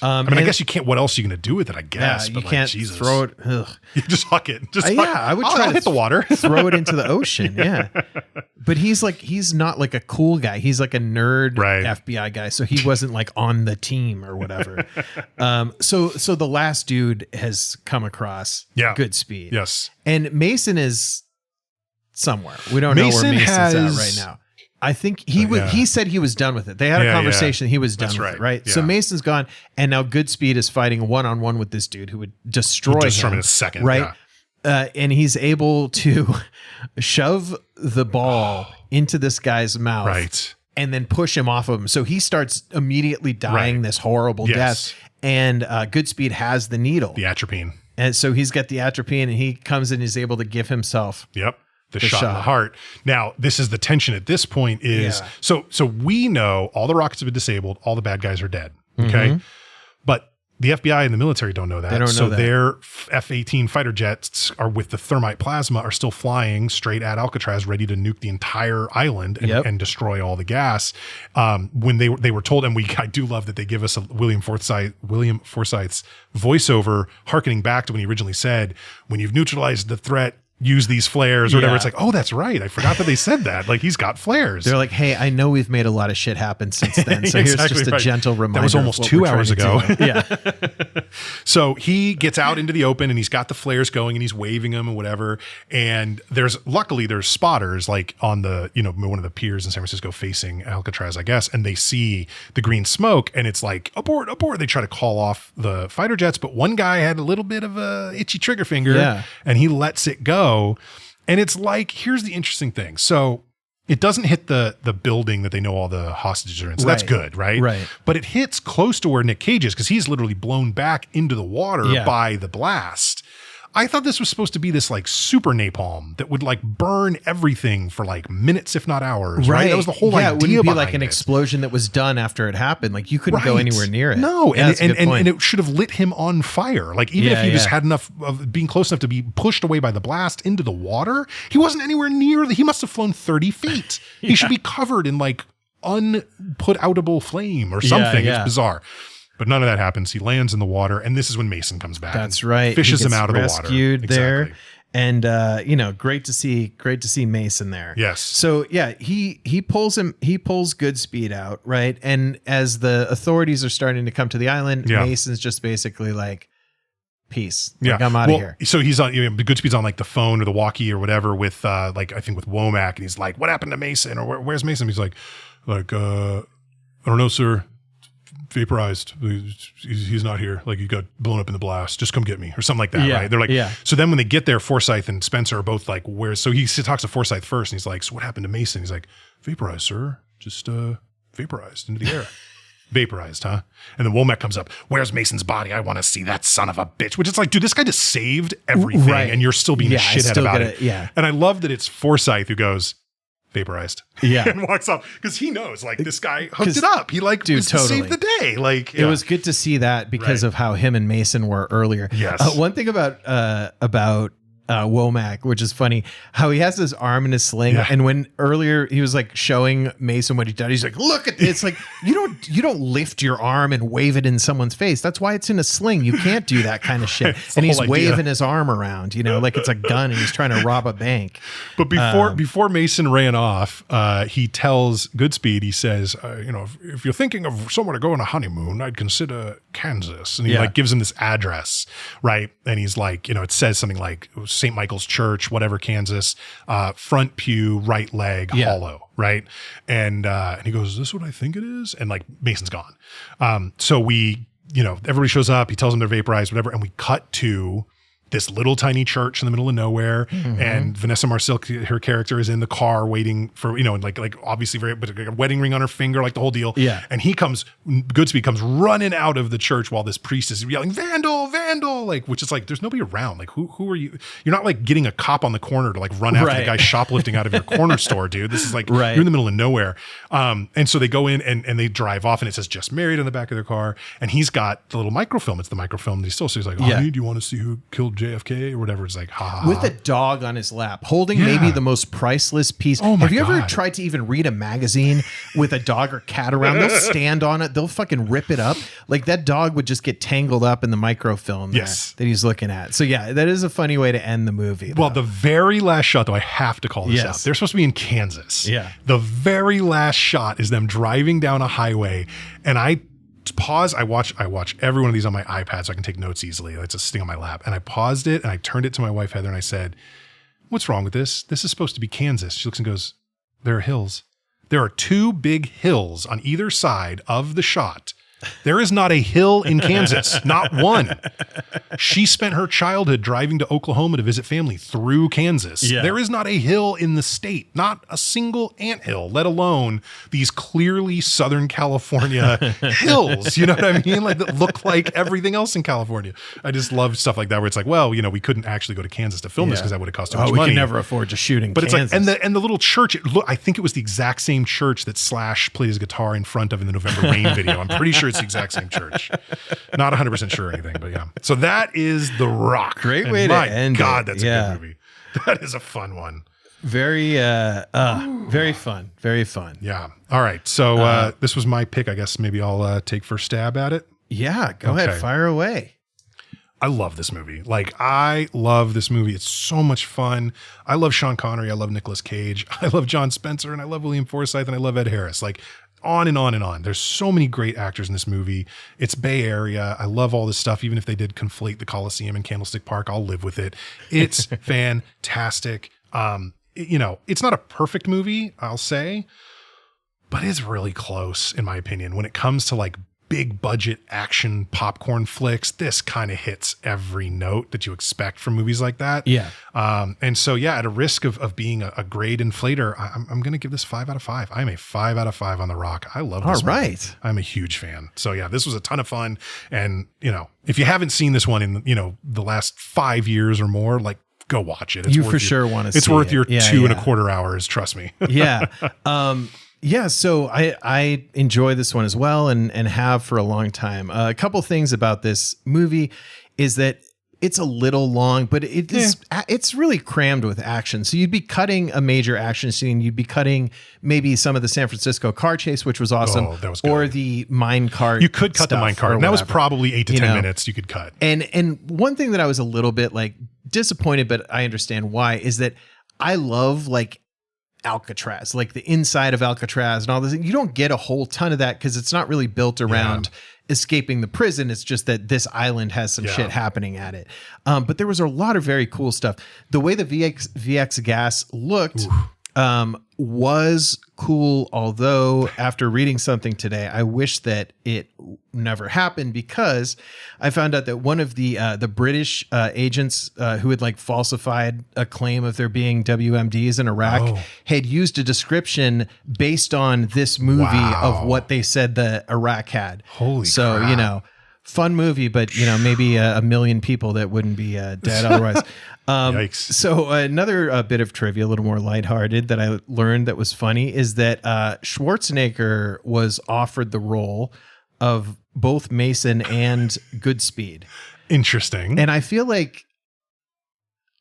I mean, I guess you can't. What else are you going to do with it? I guess you can't throw it. You just huck it. I would try to hit the water, throw it into the ocean. Yeah, but he's not like a cool guy. He's like a nerd FBI guy. So he wasn't like on the team or whatever. So the last dude has come across Goodspeed. Yes, and Mason is somewhere. We don't know where Mason's at right now. I think he said he was done with it. They had a conversation. He was done with it, right? Yeah. So Mason's gone, and now Goodspeed is fighting one-on-one with this dude who would destroy him in a second, right? Yeah. And he's able to shove the ball into this guy's mouth, right, and then push him off of him. So he starts immediately dying this horrible death. And Goodspeed has the needle, the atropine, and so he's got the atropine, and he comes in and is able to give himself. The shot in the heart. Now, this is the tension at this point is so we know all the rockets have been disabled, all the bad guys are dead. Okay. But the FBI and the military don't know that. They don't know that. Their F-18 fighter jets are with the thermite plasma are still flying straight at Alcatraz, ready to nuke the entire island and destroy all the gas. When they were told, and I do love that they give us a William Forsythe's voiceover, hearkening back to when he originally said, when you've neutralized the threat, use these flares or whatever. It's like, oh, that's right. I forgot that they said that. Like, he's got flares. They're like, hey, I know we've made a lot of shit happen since then. So here's just a gentle reminder. That was almost 2 hours ago. Yeah. So he gets out into the open and he's got the flares going and he's waving them and whatever. And luckily there's spotters like on the, one of the piers in San Francisco facing Alcatraz, I guess. And they see the green smoke and it's like, abort. They try to call off the fighter jets, but one guy had a little bit of a itchy trigger finger and he lets it go. And it's like, here's the interesting thing. So it doesn't hit the building that they know all the hostages are in. So that's good, right? Right. But it hits close to where Nic Cage is because he's literally blown back into the water by the blast. I thought this was supposed to be this like super napalm that would like burn everything for like minutes, if not hours. Right. That was the whole idea. It wouldn't be like an explosion that was done after it happened. Like you couldn't go anywhere near it. No. And it should have lit him on fire. Like even if he just had enough of being close enough to be pushed away by the blast into the water, he wasn't anywhere near he must have flown 30 feet. He should be covered in like unput-outable flame or something. It's bizarre. But none of that happens. He lands in the water, and this is when Mason comes back. That's right. Fishes him out of the water. Rescued there, and great to see Mason there. Yes. So he pulls Goodspeed out, right? And as the authorities are starting to come to the island, Mason's just basically like, peace. Like, I'm out of here. So he's on, Goodspeed's on like the phone or the walkie or whatever with like, I think with Womack, and he's like, what happened to Mason? Or where's Mason? He's like, I don't know, sir. Vaporized. He's not here. Like, he got blown up in the blast. Just come get me, or something like that, right? They're like, So then when they get there, Forsyth and Spencer are both like, where? So he talks to Forsyth first, and he's like, so what happened to Mason? He's like, vaporized, sir. Just vaporized into the air. Vaporized, huh? And then Womack comes up. Where's Mason's body? I want to see that son of a bitch. Which is like, dude, this guy just saved everything, and you're still being a shithead about it. Yeah. And I love that it's Forsyth who goes, vaporized. Yeah. And walks off because he knows, like, this guy hooked it up. He like was to save the day. Like, it was good to see that because of how him and Mason were earlier. Yes. One thing about Womack, which is funny, how he has his arm in his sling, and when earlier he was like showing Mason what he did, he's like, look at this. Like, you don't lift your arm and wave it in someone's face. That's why it's in a sling. You can't do that kind of shit. And he's waving his arm around, like it's a gun and he's trying to rob a bank. But before Mason ran off, he tells Goodspeed, he says, if you're thinking of somewhere to go on a honeymoon, I'd consider Kansas. And he like gives him this address, right? And he's like, it says something like St. Michael's Church, whatever, Kansas, front pew, right leg, hollow, right? And he goes, is this what I think it is? And like Mason's gone. So we, everybody shows up, he tells them they're vaporized, whatever, and we cut to this little tiny church in the middle of nowhere, and Vanessa Marcil, her character, is in the car waiting for, like obviously but a wedding ring on her finger, like the whole deal. Yeah. And Goodspeed comes running out of the church while this priest is yelling, vandal, vandal, like, which is like, there's nobody around. Like, who are you? You're not like getting a cop on the corner to like run after the guy shoplifting out of your corner store, dude. This is like, you're in the middle of nowhere. And so they go in and they drive off, and it says just married on the back of their car. And he's got the little microfilm. It's the microfilm that he still says, like, honey, do you want to see who killed JFK or whatever? It's like, with a dog on his lap, holding maybe the most priceless piece. Oh my Have you ever God. tried to even read a magazine with a dog or cat around? They'll stand on it. They'll fucking rip it up. Like, that dog would just get tangled up in the microfilm that he's looking at. So yeah, that is a funny way to end the movie. Well, the very last shot, though, I have to call this out. They're supposed to be in Kansas. Yeah. The very last shot is them driving down a highway, and I pause. I watch every one of these on my iPad so I can take notes easily. It's just sitting on my lap. And I paused it and I turned it to my wife, Heather, and I said, what's wrong with this? This is supposed to be Kansas. She looks and goes, there are hills. There are two big hills on either side of the shot. There is not a hill in Kansas, not one. She spent her childhood driving to Oklahoma to visit family through Kansas. Yeah. There is not a hill in the state, not a single anthill, let alone these clearly Southern California hills, you know what I mean? Like, that look like everything else in California. I just love stuff like that where it's like, well, we couldn't actually go to Kansas to film this because that would have cost too much we money. can never afford to shoot in But Kansas. it's like, and the little church, I think it was the exact same church that Slash played his guitar in front of in the November Rain video. I'm pretty sure it's the exact same church. Not 100% sure or anything, but yeah. So that is The Rock. Great way to end God, it. that's a good movie. That is a fun one. Very, very fun. Very fun. Yeah. All right. So this was my pick. I guess maybe I'll take first stab at it. Yeah. Go ahead. Fire away. I love this movie. Like, I love this movie. It's so much fun. I love Sean Connery. I love Nicolas Cage. I love John Spencer, and I love William Forsythe, and I love Ed Harris. Like, on and on and on. There's so many great actors in this movie. It's Bay Area. I love all this stuff. Even if they did conflate the Coliseum and Candlestick Park, I'll live with it. It's fantastic. It's not a perfect movie, I'll say, but it's really close, in my opinion. When it comes to like big budget action popcorn flicks, this kind of hits every note that you expect from movies like that. Yeah. And so, yeah, at a risk of being a grade inflator, I'm going to give this 5 out of 5. I'm a 5 out of 5 on The Rock. I love this movie. Right. I'm a huge fan. So yeah, this was a ton of fun. And if you haven't seen this one in, the last 5 years or more, like, go watch it. It's you for sure want to see it. It's worth your 2.25 hours. Trust me. Yeah. Yeah, so I enjoy this one as well and have for a long time. A couple things about this movie is that it's a little long, but it's really crammed with action. So you'd be cutting a major action scene. You'd be cutting maybe some of the San Francisco car chase, which was awesome. Oh, that was good. Or the mine cart. You could cut the mine cart. And that was probably 8 to 10 minutes you could cut. And one thing that I was a little bit like disappointed, but I understand why, is that I love like Alcatraz, like the inside of Alcatraz and all this. You don't get a whole ton of that because it's not really built around escaping the prison. It's just that this island has some shit happening at it. But there was a lot of very cool stuff. The way the VX gas looked was cool, although after reading something today, I wish that it never happened, because I found out that one of the British agents who had like falsified a claim of there being WMDs in Iraq had used a description based on this movie of what they said the Iraq had. Holy so crap. You know, fun movie, but you know, maybe a million people that wouldn't be dead otherwise. Yikes. So another bit of trivia, a little more lighthearted, that I learned that was funny is that Schwarzenegger was offered the role of both Mason and Goodspeed. Interesting. And I feel like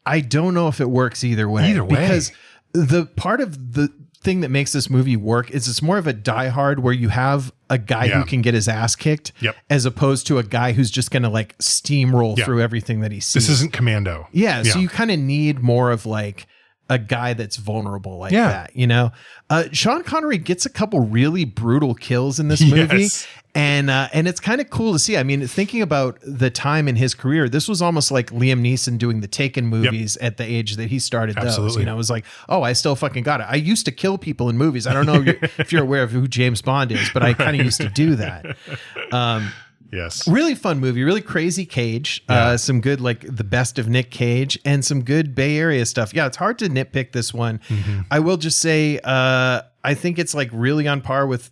I don't know if it works either way. Because the part of the thing that makes this movie work is it's more of a Die Hard where you have a guy who can get his ass kicked as opposed to a guy who's just going to like steamroll through everything that he sees. This isn't Commando. Yeah. So you kind of need more of like a guy that's vulnerable like that, you know? Sean Connery gets a couple really brutal kills in this movie. And it's kind of cool to see. I mean, thinking about the time in his career, this was almost like Liam Neeson doing the Taken movies at the age that he started those. You know, it was like, oh, I still fucking got it. I used to kill people in movies. I don't know if you're aware of who James Bond is, but I kind of used to do that. Yes. Really fun movie, really crazy Cage. Some good, like the best of Nic Cage, and some good Bay Area stuff. Yeah, it's hard to nitpick this one. I will just say, I think it's like really on par with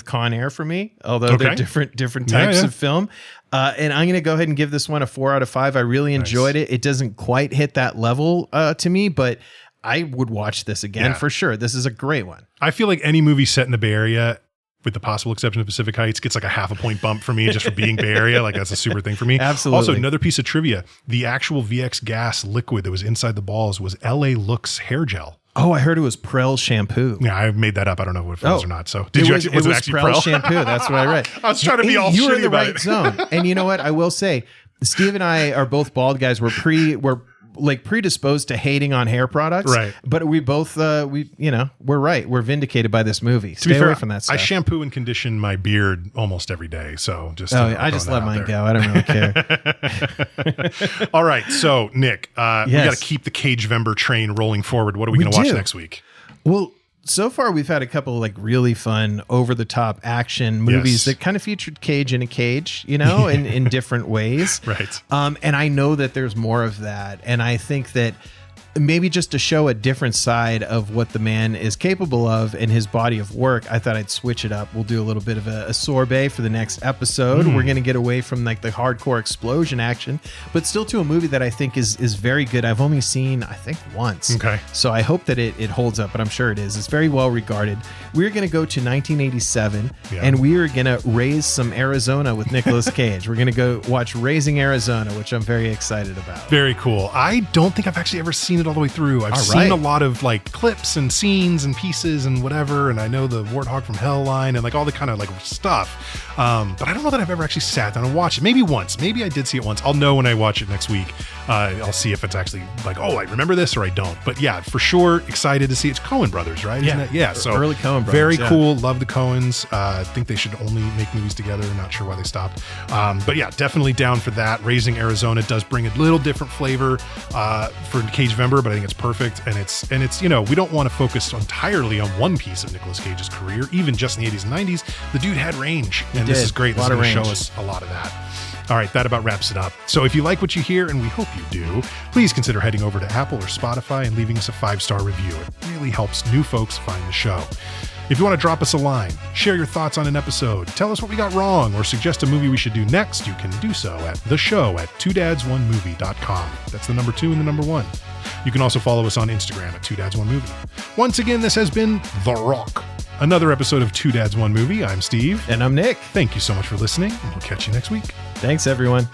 Con Air for me, although they're different types of film. And I'm going to go ahead and give this one a 4 out of 5. I really enjoyed it. It doesn't quite hit that level to me, but I would watch this again for sure. This is a great one. I feel like any movie set in the Bay Area, with the possible exception of Pacific Heights, gets like a 0.5 point bump for me just for being Bay Area. Like that's a super thing for me. Absolutely. Also, another piece of trivia, the actual VX gas liquid that was inside the balls was LA Looks hair gel. Oh, I heard it was Prel shampoo. Yeah, I made that up. I don't know if it was or not. So did was it actually Prel shampoo? That's what I read. I was trying to be all you were shitty in the about right it. zone. And you know what? I will say, Steve and I are both bald guys. We're like predisposed to hating on hair products, right? But we both, we're right. We're vindicated by by this movie. Stay away from that stuff. I shampoo and condition my beard almost every day, so just I just let mine go. I don't really care. All right, so Nick, we got to keep the Cagevember train rolling forward. What are we going to watch next week? Well, so far we've had a couple of like really fun over the top action movies that kind of featured Cage in a cage, you know, in different ways. Right. And I know that there's more of that. And I think that maybe just to show a different side of what the man is capable of in his body of work, I thought I'd switch it up. We'll do a little bit of a sorbet for the next episode. We're going to get away from like the hardcore explosion action, but still to a movie that I think is very good. I've only seen, I think, once. Okay. So I hope that it holds up, but I'm sure it is. It's very well regarded. We're going to go to 1987 and we are going to raise some Arizona with Nicolas Cage. We're going to go watch Raising Arizona, which I'm very excited about. Very cool. I don't think I've actually ever seen it all the way through. I've seen a lot of like clips and scenes and pieces and whatever, and I know the Warthog from Hell line and like all the kind of like stuff. But I don't know that I've ever actually sat down and watched it. Maybe once. Maybe I did see it once. I'll know when I watch it next week. I'll see if it's actually like, oh, I remember this or I don't. But yeah, for sure, excited to see it. It's Coen Brothers, right? Isn't it? Yeah. So early Coen Brothers. Very cool. Love the Coens. I think they should only make movies together. Not sure why they stopped. But yeah, definitely down for that. Raising Arizona does bring a little different flavor for Cagevember, but I think it's perfect. And it's you know, we don't want to focus entirely on one piece of Nicolas Cage's career. Even just in the 80s and 90s, the dude had range. And this is great. This is going to show us a lot of that. All right, that about wraps it up. So if you like what you hear, and we hope you do, please consider heading over to Apple or Spotify and leaving us a 5-star review. It really helps new folks find the show. If you want to drop us a line, share your thoughts on an episode, tell us what we got wrong, or suggest a movie we should do next, you can do so at the show at 2dads1movie.com. That's the number 2 and the number 1. You can also follow us on Instagram at 2dads1movie. Once again, this has been The Rock. Another episode of 2 Dads, 1 Movie. I'm Steve. And I'm Nick. Thank you so much for listening, and we'll catch you next week. Thanks, everyone.